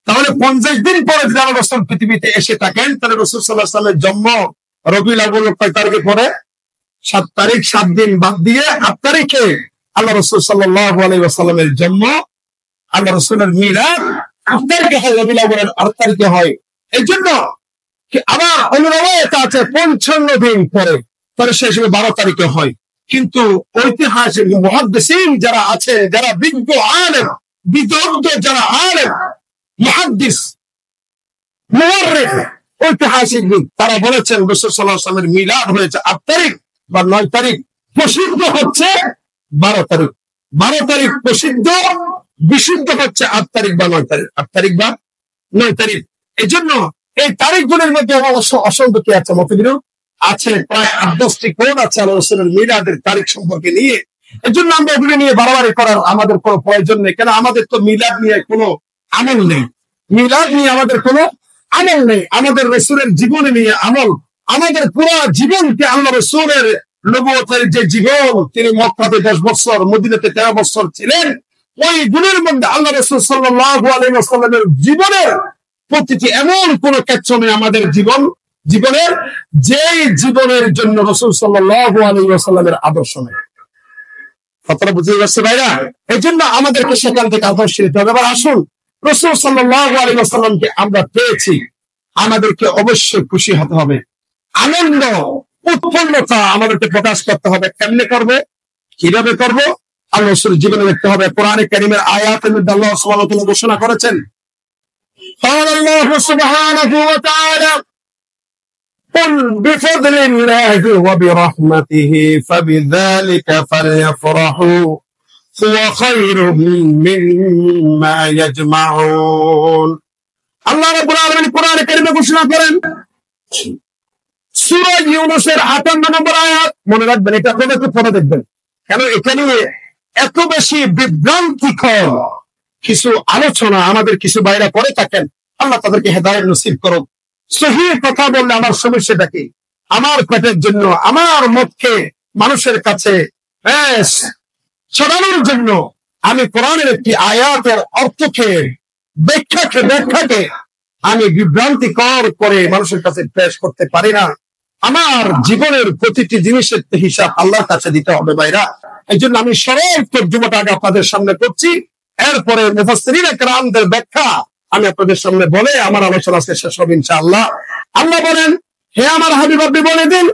তাহলে 50 দিন পরে যারা রাসূল পৃথিবীতে এসে থাকেন, তাহলে রাসূল সাল্লাল্লাহু আলাইহি ওয়াসাল্লামের জন্ম রবিউল আউয়াল কয় তারিখে পড়ে? 7 তারিখ। 7 দিন বাদ দিয়ে 8 তারিখে আল্লাহ রাসূল সাল্লাল্লাহু আলাইহি ওয়াসাল্লামের জন্ম। আল্লাহ রাসূলের মিলাদ 8 তারিখে হয়, রবিউল আউয়ালের 8 তারিখে হয়। এই জন্য আবার অনুরূপ আছে 55 দিন পরে, তাহলে সে হিসেবে 12 তারিখে হয়। কিন্তু ঐতিহাসিক মুহাদ্দিসিন যারা আছে, যারা বিজ্ঞ আলেম, বিদগ্ধ যারা আলেম, মুহাদ্দিস, মুওয়াররিখ, ঐতিহাসিক, তারা বলেছেন রাসূল সাল্লাল্লাহু আলাইহি ওয়াসাল্লামের মিলাদ হয়েছে 8 তারিখ বা 9 তারিখ, প্রসিদ্ধ হচ্ছে 12 তারিখ। 12 তারিখ প্রসিদ্ধ, বিশুদ্ধ হচ্ছে 8 তারিখ বা 9 তারিখ। 8 তারিখ বা 9 তারিখ। এই জন্য এই তারিখগুলির মধ্যে অসংখ্য কি আছে, মতবিরোধ আছে, প্রায় 8-10টি কোণ আছে আল্লাহ রাসূলের মিলাদের তারিখ সম্পর্কে নিয়ে। এই জন্য আমরা এগুলি নিয়ে বাড়াবাড়ি করার আমাদের কোনো প্রয়োজন নেই। কেন আমাদের তো মিলাদ নিয়ে কোনো আমল নেই। মিলাদ নিয়ে আমাদের কোনো আমল নেই। আমাদের রাসূলের জীবনী নিয়ে আমল। আমাদের পুরো জীবনকে আল্লাহ রাসূলের নবুয়তের যে জীবন, তিনি মক্কাতে 10 বছর, মদিনাতে 13 বছর ছিলেন, ওই গুণের মধ্যে আল্লাহ রাসূল সাল্লাল্লাহু আলাইহি ওয়াসাল্লামের জীবনের প্রতিটি এমন কোন ক্ষেত্র নেই আমাদের জীবনের যেই জীবনের জন্য রাসূল সাল্লাল্লাহু আলাইহি ওয়াসাল্লামের আদর্শ নেই। কথাটা বুঝতে পারছে ভাইরা? এই জন্য আমাদেরকে সেখান থেকে আদর্শ নিতে হবে। এবার আসুন, রাসূল সাল্লাল্লাহু আলাইহি ওয়াসাল্লামকে আমরা পেয়েছি, আমাদেরকে অবশ্যই খুশি হতে হবে। আনন্দ, উৎফুল্লতা আমাদেরকে প্রকাশ করতে হবে। কেমনে করবে, কিভাবে করবো? আল্লাহ রাসূলের জীবনে দেখতে হবে। কোরআনে কারীমের আয়াতের মধ্যে আল্লাহ সুবহানাহু ওয়া তাআলা ঘোষণা করেছেন, قال الله سبحانه وتعالى قل بفضل الله وبرحمته فبذلك فليفرحوا هو خير مما يجمعون। আল্লাহ রাব্বুল আলামিন কোরআনে কারীমে ঘোষণা করেন, সূরা ইউনূসের 58 নম্বর আয়াত, মনে রাখবেন, এটা আপনারা একটু পড়ে দেখবেন। কেন এখানে এত বেশি বিভ্রান্তিকর কিছু আলোচনা আমাদের কিছু বাইরে পড়ে থাকেন। আল্লাহ তাদেরকে হেদায়েত নসিব করুক। সহিহ কথা বললে আমার সমস্যাটা কি? আমার পেটের জন্য, আমার মতকে মানুষের কাছে ছড়ানোর জন্য আমি কোরআনের একটি আয়াতের অর্থকে, ব্যাখ্যাকে আমি বিভ্রান্তিকর করে মানুষের কাছে পেশ করতে পারি না। আমার জীবনের প্রতিটি জিনিসের হিসাব আল্লাহর কাছে দিতে হবে ভাইরা। এই জন্য আমি সরল তর্জমাটা আগে আপনাদের সামনে করছি, এরপরে মুফাসসিরিনে কেরামদের ব্যাখ্যা আমি আপনাদের সামনে বলে আমার আলোচনা শেষ হবে ইনশাআল্লাহ। আল্লাহ বলেন, হে আমার হাবিব আপনি বলে দিন,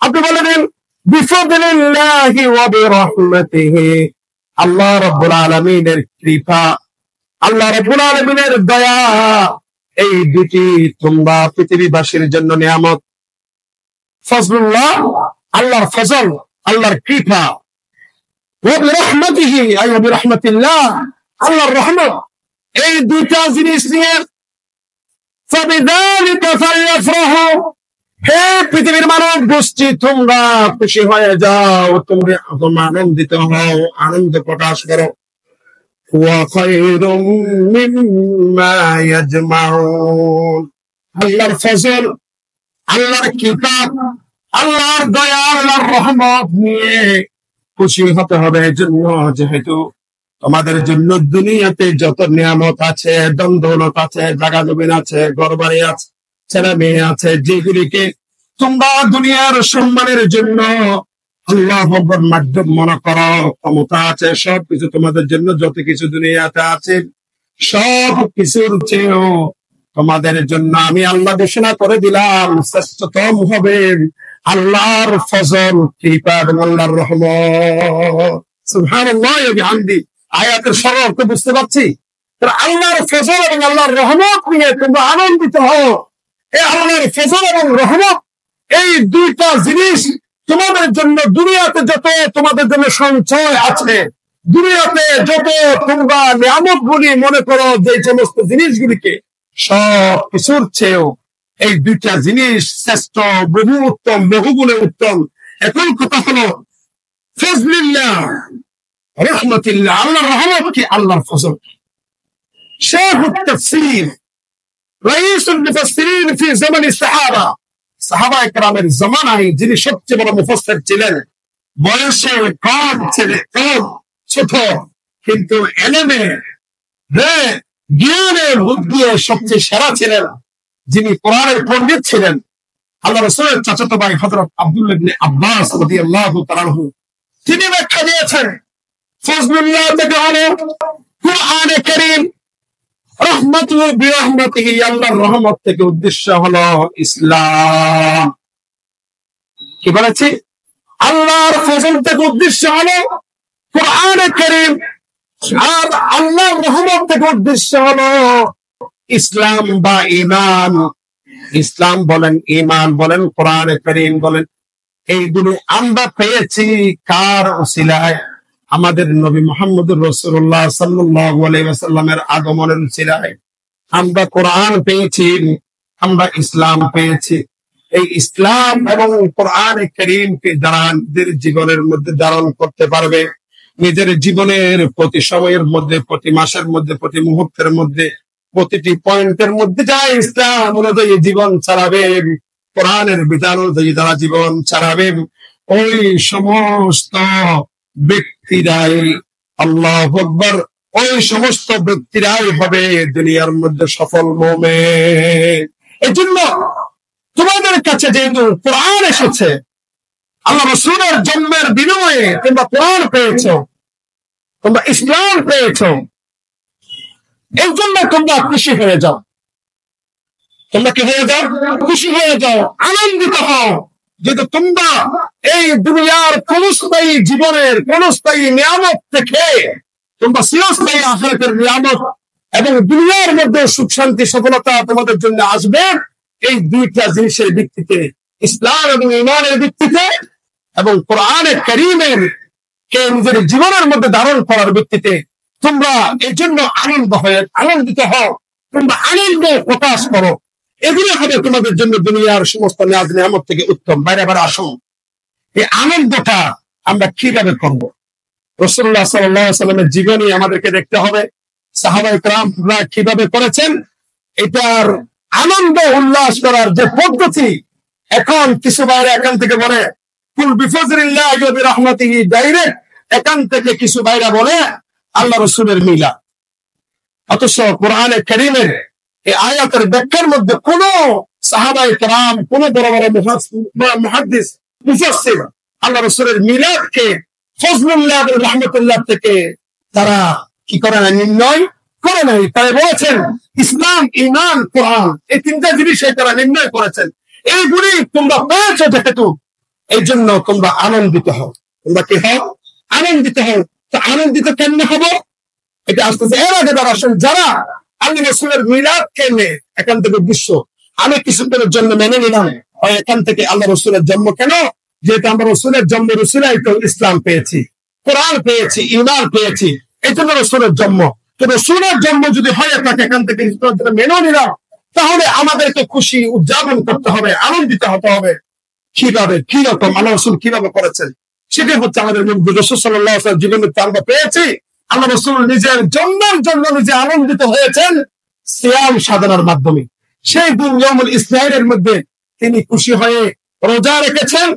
আপনি বলে দিন বিফাদলিল্লাহি ওয়া বিরহমাতিহি, আল্লাহ রাব্বুল আলামিনের কৃপা, আল্লাহ রাব্বুল আলামিনের দয়া, এই দুটি তোমরা পৃথিবীবাসীর জন্য নিয়ামত। ফজলুল্লাহ, আল্লাহর ফজল, আল্লাহর কৃপা, ওয়া বিরহমাতিহি আই ওয়া বিরহমাতিল্লাহ, আল্লাহর রহমত, এই দুইটা জিনিস নিয়ে ফাবিযালিকা ফালইফরাহু, হে পৃথিবীর মানব গোষ্ঠী তোমরা খুশি হয়ে যাও, তোমরা আনন্দিত হও, আনন্দ প্রকাশ করো। ওয়া খায়রুম মিম্মা ইয়াজমাউন, আল্লাহর ফজল, আল্লাহর কিতাব, আল্লাহর দয়া, আল্লাহর রহমত নিয়ে খুশি হতে হবে। এজন্য যেহেতু তোমাদের জন্য দুনিয়াতে যত নিয়ামত আছে, দৌলত আছে, জায়গা জমিন আছে, ঘর বাড়ি আছে, ছেলে মেয়ে আছে, যেগুলিকে তোমরা দুনিয়ার সম্মানের জন্য আল্লাহ মাধ্যম মনে করো, ক্ষমতা আছে, সবকিছু তোমাদের জন্য যত কিছু দুনিয়াতে আছে সব কিছুর চেয়েও তোমাদের জন্য আমি আল্লাহ ঘোষণা করে দিলাম শ্রেষ্ঠতম হবে আল্লাহর ফজল, কৃপা এবং আল্লাহর রহমত। সুবহানাল্লাহ ওয়া বিহামদি। আয়াতের সরল অর্থ বুঝতে পারছি? আল্লাহর ফজল এবং আল্লাহর রহমত নিয়ে তোমরা আনন্দিত হও। এই আল্লাহর ফজল এবং রহমত, এই দুইটা জিনিস তোমাদের জন্য দুনিয়াতে যত তোমাদের জন্য সঞ্চয় আছে, দুনিয়াতে যত তোমরা নিয়ামত গুলি মনে করো, যে সমস্ত জিনিসগুলিকে সব কিছুর চেয়েও এই দুইটা জিনিস শ্রেষ্ঠ, বহু উত্তম, বহুগুণে উত্তম। এখন কথা হলো ফজলিল্লাহ, রহমতিল্লাহ, আল্লাহর রহমত কি, আল্লাহর ফজল কি? শাইখুত তাফসীর, রাইসুল মুফাসসিরিন ফি জামানি সাহাবা, সাহাবায়ে কেরামের জামানায় যিনি সবচেয়ে বড় মুফাসসির ছিলেন, বয়সে কম ছিলেন, কম ছোট, কিন্তু এলেমে জ্ঞানের বুদ্ধি সবচেয়ে সেরা ছিলেন, যিনি কোরআনের পণ্ডিত ছিলেন, আল্লাহ রাসূলের চাচাতো ভাই হযরত আব্দুল্লাহ ইবনে আব্বাস রাদিয়াল্লাহু তাআলা আনহু, তিনি ব্যাখ্যা দিয়েছেন ফজলুল্লাহ থেকে হলো কুরআনে কারীম, রহমাতুহু বিরহমাতিহি, আল্লাহর রহমত থেকে উদ্দেশ্য হলো ইসলাম। কি বলেছি? আল্লাহর ফজল থেকে উদ্দেশ্য হলো কুরআনে কারীম, আর আল্লাহর রহমত থেকে উদ্দেশ্য হলো ইসলাম বা ঈমান। ইসলাম বলেন, ঈমান বলেন, কোরআনে কারীম বলেন, এইগুলো আমরা পেয়েছি কার উসিলায়? আমাদের নবী মুহাম্মদুর রাসূলুল্লাহ সাল্লাল্লাহু আলাইহি ওয়াসাল্লামের আগমনের উসিলায় আমরা কোরআন পেয়েছি, আমরা ইসলাম পেয়েছি। এই ইসলাম এবং কোরআনে কারীমকে যারা নিজের জীবনের মধ্যে ধারণ করতে পারবে, নিজের জীবনের প্রতি সময়ের মধ্যে, প্রতি মাসের মধ্যে, প্রতি মুহূর্তের মধ্যে, প্রতিটি পয়েন্টের মধ্যে যারা ইসলাম অনুযায়ী জীবন চালাবে, কোরআনের বিধান অনুযায়ী যারা জীবন চালাবে, ওই সমস্ত ব্যক্তিরাই, আল্লাহু আকবার, ওই সমস্ত ব্যক্তিরাই হবে দুনিয়ার মধ্যে সফল মুমিন। এজন্য তোমাদের কাছে যেহেতু কোরআন এসেছে, আল্লাহ রাসূলের জন্মের বিনিময়ে তোমরা কোরআন পেয়েছো, তোমরা ইসলাম পেয়েছো, এই জন্য তোমরা খুশি হয়ে যাও। তোমরা কি হয়ে যাও? খুশি হয়ে যাও, আনন্দিত হও, যেহেতু তোমরা এই দুনিয়ার ক্ষণস্থায়ী জীবনের ক্ষণস্থায়ী নিয়ামত থেকে তোমরা চিরস্থায়ী আখিরাতের নিয়ামত এবং দুনিয়ার মধ্যে সুখ শান্তি সফলতা তোমাদের জন্য আসবে এই দুইটা জিনিসের ভিত্তিতে, ইসলাম এবং ঈমানের ভিত্তিতে এবং কোরআনে কারীমের কে নিজের জীবনের মধ্যে ধারণ করার ভিত্তিতে। তোমরা এর জন্য আনন্দিত হও, তোমরা আনন্দ প্রকাশ করো, এগুলো হবে তোমাদের জন্য দুনিয়ার সমস্ত নিয়াজ নিয়ামত থেকে উত্তম। বাইরে বাইরে আসুন, এই আনন্দটা আমরা কিভাবে করব? রাসূলুল্লাহ সাল্লাল্লাহু আলাইহি ওয়াসাল্লামের জীবনী আমাদেরকে দেখতে হবে, সাহাবায়ে কেরামরা কিভাবে করেছেন। এটার আনন্দ উল্লাস করার যে পদ্ধতি, এখন কিছু বাইরে এখান থেকে বলে কুল বিফজলিল্লাহি ওয়া বিরহমাতিহি, ডাইরেক্ট এখান থেকে কিছু বাইরে বলে আল্লাহ রাসূলের মিলাদ। অথচ কোরআনে কারীমের এই আয়াতের ব্যাখ্যার মধ্যে কোন সাহাবায়ে কেরাম, কোন বড় বড় মুহাদ্দিস, মুফাসসির আল্লাহ রাসূলের মিলাদকে ফজলুল্লাহ এবং রহমতুল্লাহ থেকে তারা কি করে না, নির্ণয় করে নাই। তাই বলেছেন ইসলাম, ঈমান, কোরআন, এই তিনটা জিনিসই তারা নির্ণয় করেছেন। এইগুলি তোমরা পেয়েছো যেহেতু, এই জন্য তোমরা আনন্দিত হও। তোমরা কি হও? আনন্দিত হও। তো আনন্দিত কেমনে হবো এটা আসতেছে। এর আগে তারা আসেন যারা আল্লাহ রাসূলের মিলাদ কেনে এখান থেকে বিশ্ব, আমি কিছুদিনের জন্য মেনে নিলাম এখান থেকে আল্লাহ রাসূলের জন্ম কেন, যেহেতু আমরা রাসূলের জন্ম রসুলাই তো ইসলাম পেয়েছি, কোরআন পেয়েছি, ঈমান পেয়েছি, এই জন্য রাসূলের জন্ম। তো রাসূলের জন্ম যদি হয় থাকে এখান থেকে মেনে নিলাম, তাহলে আমাদেরকে খুশি উদযাপন করতে হবে, আনন্দিত হতে হবে। কিভাবে, কি রকম আল্লাহ রাসূল কিভাবে করেছেন সেটাই হচ্ছে আমাদের রাসূল সাল্লাল্লাহু আলাইহি ওয়াসাল্লাম জীবনে আমরা পেয়েছি। আল্লাহ রাসূল নিজের জন্মের জন্য নিজে আনন্দিত হয়েছেন সিয়াম সাধনার মাধ্যমে। সেই দিন ইয়াউমুল ইসনাইনের মধ্যে তিনি খুশি হয়ে রোজা রেখেছেন।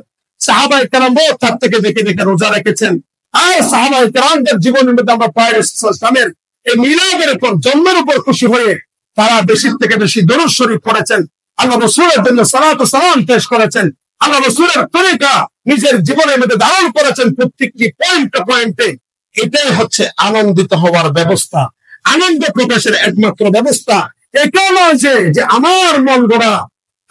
সাহাবায়ে কেরাম তার থেকে দেখে দেখে রোজা রেখেছেন। আর সাহাবায়ে কেরামদের জীবনের মধ্যে আমরা পাই রাসূল সাল্লাল্লাহু এই মিলাদের উপর, জন্মের উপর খুশি হয়ে তারা বেশি থেকে বেশি দরুদ শরীফ পড়েছেন, আল্লাহ রাসূলের জন্য সালাত ও সালাম পেশ করেছেন, আল্লাহ রাসূলের তরিকা নিজের জীবনের মধ্যে ধারণ করেছেন প্রত্যেকটি পয়েন্টে পয়েন্টে। এটাই হচ্ছে আনন্দিত হওয়ার ব্যবস্থা, আনন্দ প্রকাশের একমাত্র ব্যবস্থা। এটা নয় যে আমার মন গড়া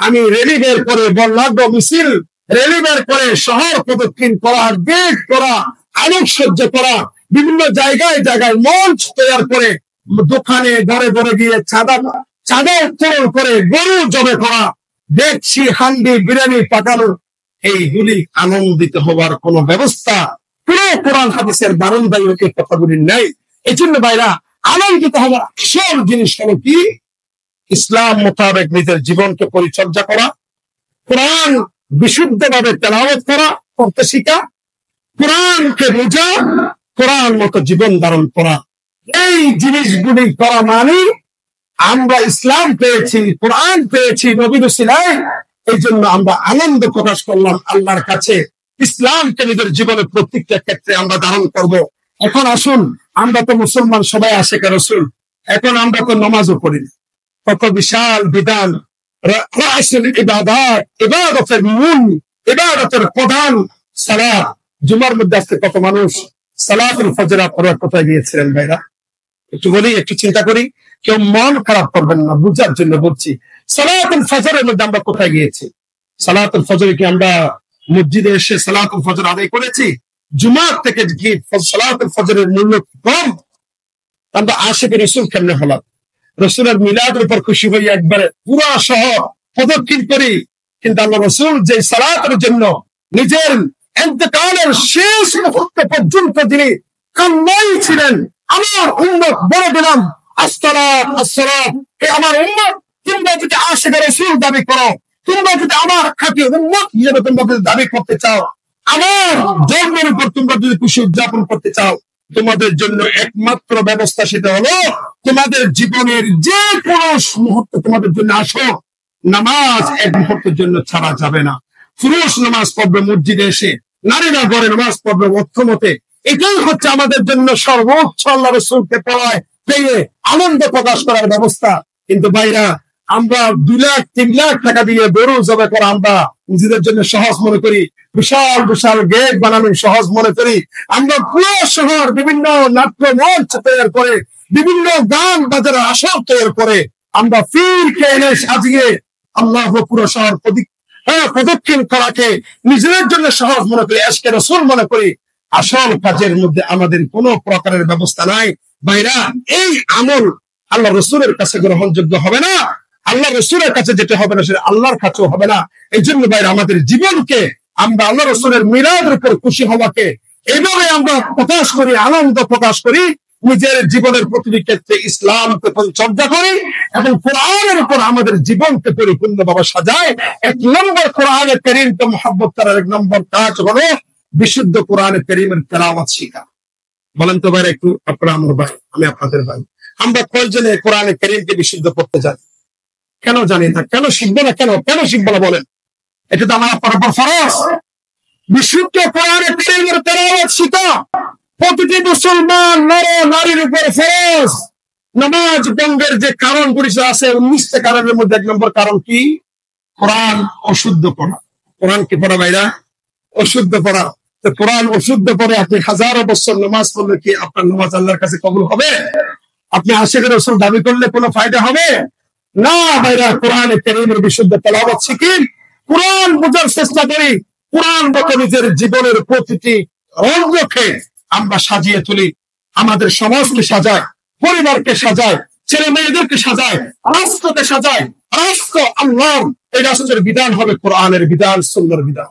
আমি রেলি বের করে, বর্ণাঢ্য মিছিল রেলি বের করে শহর প্রদক্ষিণ করা, গেট করা, আলোকসজ্জা করা, বিভিন্ন জায়গায় জায়গায় মঞ্চ তৈরি করে, দোকানে ঘরে ঘরে গিয়ে চাঁদা উত্তোলন করে গরু জবে করা, দেখছি হান্ডি বিরিয়ানি পাঠানো, এইগুলি আনন্দিত হওয়ার কোন ব্যবস্থা পুরো কোরআন হাদিসের বারান্দায় এই কথাগুলি নাই। এই জন্য ভাইরা, আনন্দিত হওয়ার আসল জিনিস হলো কি? ইসলাম মোতাবেক নিজের জীবনকে পরিচর্যা করা, কোরআন বিশুদ্ধভাবে তেলাওয়াত করা, করতে শিখা, কোরআনকে বোঝা, কোরআন মতো জীবন ধারণ করা। এই জিনিসগুলি করা মানে আমরা ইসলাম পেয়েছি, কোরআন পেয়েছি, নবী রাসূলের, এই জন্য আমরা আনন্দ প্রকাশ করলাম আল্লাহর কাছে। ইসলামকে নিজের জীবনের প্রত্যেকটা ক্ষেত্রে আমরা ধারণ করব। এখন আসুন, আমরা তো মুসলমান, সবাই আশিক রাসূল, এখন আমরা তো নামাজও পড়ি না। কত বিশাল বিধান, ইবাদতের মূল, ইবাদতের প্রধান সালাত। জুমার মধ্যে আজকে কত মানুষ সালাতুল ফজর পড়ার কোথায় গিয়েছিলেন ভাইরা? একটু বলি, একটু চিন্তা করি, কেউ মন খারাপ করবেন না, বুঝার জন্য বলছি। সালাতুল ফজরের মধ্যে আমরা কোথায় গিয়েছি? সালাতুল ফজরে কি আমরা মসজিদে এসে সালাতুল ফজর আদায় করেছি? জুমার থেকে কি সালাতুল ফজরের মূল্য কম? আমরা আশিক রাসূল কেমনে হলাম? রাসূলের মিলাদের উপর খুশি হয়ে একবারে পুরা শহর প্রদক্ষিণ করি, কিন্তু আল্লাহ রাসূল যে সালাতের জন্য নিজের ইন্তেকালের শেষ মুহূর্ত পর্যন্ত তিনি কান্নাই ছিলেন, আমার উম্মত বলে দিলাম আসসালাত আসসালাত, আমার উম্মত, তোমরা যদি আশিক রাসূল দাবি করো, তোমরা যদি আমার খাঁটি উম্মত হিসেবে তোমরা যদি দাবি করতে চাও, আমার জন্মের উপর তোমরা যদি খুশি উদযাপন করতে চাও, তোমাদের জন্য একমাত্র ব্যবস্থা সেটা হলো তোমাদের জীবনের যে কোনো মুহূর্তে তোমাদের জন্য আসো, নামাজ এক মুহূর্তের জন্য ছাড়া যাবে না। পুরুষ নামাজ পড়বে মসজিদে এসে, নারীরা ঘরে নামাজ পড়বে অর্থমতে। এটাই হচ্ছে আমাদের জন্য সর্বোচ্চ আল্লাহ রাসূলকে পড়ায় পেয়ে আনন্দ প্রকাশ করার ব্যবস্থা। কিন্তু ভাইরা, আমরা 2 লাখ 3 লাখ টাকা দিয়ে গরু জবাই করা আমরা নিজেদের জন্য সহজ মনে করি, বিশাল বিশাল গেট বানানো সহজ মনে করি। আমরা পুরো শহর বিভিন্ন নাট্য মঞ্চ তৈরি করে, বিভিন্ন গান বাজারের আসর তৈরি করে, আমরা পীরকে এনে সাজিয়ে আল্লাহ পুরো শহর প্রদক্ষিণ করাকে নিজেদের জন্য সহজ মনে করি, আজকে রাসূল মনে করি। আসল কাজের মধ্যে আমাদের কোনো প্রকারের ব্যবস্থা নাই ভাইরা। এই আমল আল্লাহ রাসূলের কাছে গ্রহণযোগ্য হবে না, আল্লাহ রাসূলের কাছে যেটা হবে না সেটা আল্লাহর কাছেও হবে না। এই জন্য ভাইরা, আমাদের জীবনকে আমরা আল্লাহ রাসূলের মিলাদের উপর খুশি হওয়াকে এইভাবে আমরা প্রকাশ করি, আনন্দ প্রকাশ করি, নিজের জীবনের প্রতিটি ক্ষেত্রে ইসলামকে পরিচর্যা করি এবং কোরআনের উপর আমাদের জীবনকে পরিপূর্ণভাবে সাজায়। 1 নম্বর কোরআনে কারীমকে মহব্বত করার 1 নম্বর কাজ হলো বিশুদ্ধ কোরআনে কারীমের তেলাওয়াত শিখা। বলেন তো ভাই, একটু আপনারা আমার ভাই, আমি আপনাদের ভাই, আমরা কয়জনে কোরআনে কারীমকে বিশুদ্ধ করতে জানি? কেন জানি না? কেন শিখবো না? কেন শিখবো না বলেন? এটা তো আমার আপনার উপর ফরজ। বিশুদ্ধ কোরআনে কারীমের তেলাওয়াত শিখা প্রতিটি মুসলমান নর নারীর উপর ফরজ। নামাজ ভঙ্গের যে কারণগুলি আছে 19টা কারণের মধ্যে 1 নম্বর কারণ কি? কোরআন অশুদ্ধ পড়া। কোরআন কি পড়া ভাইরা? অশুদ্ধ পড়া। তো কোরআন অশুদ্ধ পড়ে আপনি হাজারো বছর নামাজ পড়লে কি আপনার নামাজ আল্লাহর কাছে কবুল হবে? আপনি আশিক রাসূল দাবি করলে কোনো ফায়দা হবে না ভাইরা। কোরআনে কারীমের বিশুদ্ধ তেলাওয়াত শিখি, কোরআন বোঝার চেষ্টা করি, কোরআন মতো নিজের জীবনের প্রতিটি অঙ্গকে আমরা সাজিয়ে তুলি। আমাদের সমাজকে সাজায়, পরিবারকে সাজায়, ছেলে মেয়েদেরকে সাজায়, রাষ্ট্রকে সাজায়। রাষ্ট্র আল্লাহর, এই রাষ্ট্রের বিধান হবে কোরআনের বিধান, সুন্নাহর বিধান।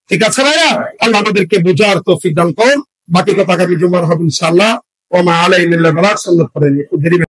ঠিক আছে ভাইরা? আল্লাহ আমাদেরকে বোঝার তৌফিক দান করুন। বাকি কথা আগামী জুমার হবে ইনশাআল্লাহ। ওয়া মা আলাইনা ইল্লাল বালাগ। সাল্লাল্লাহু আলাইহি ওয়া সাল্লাম।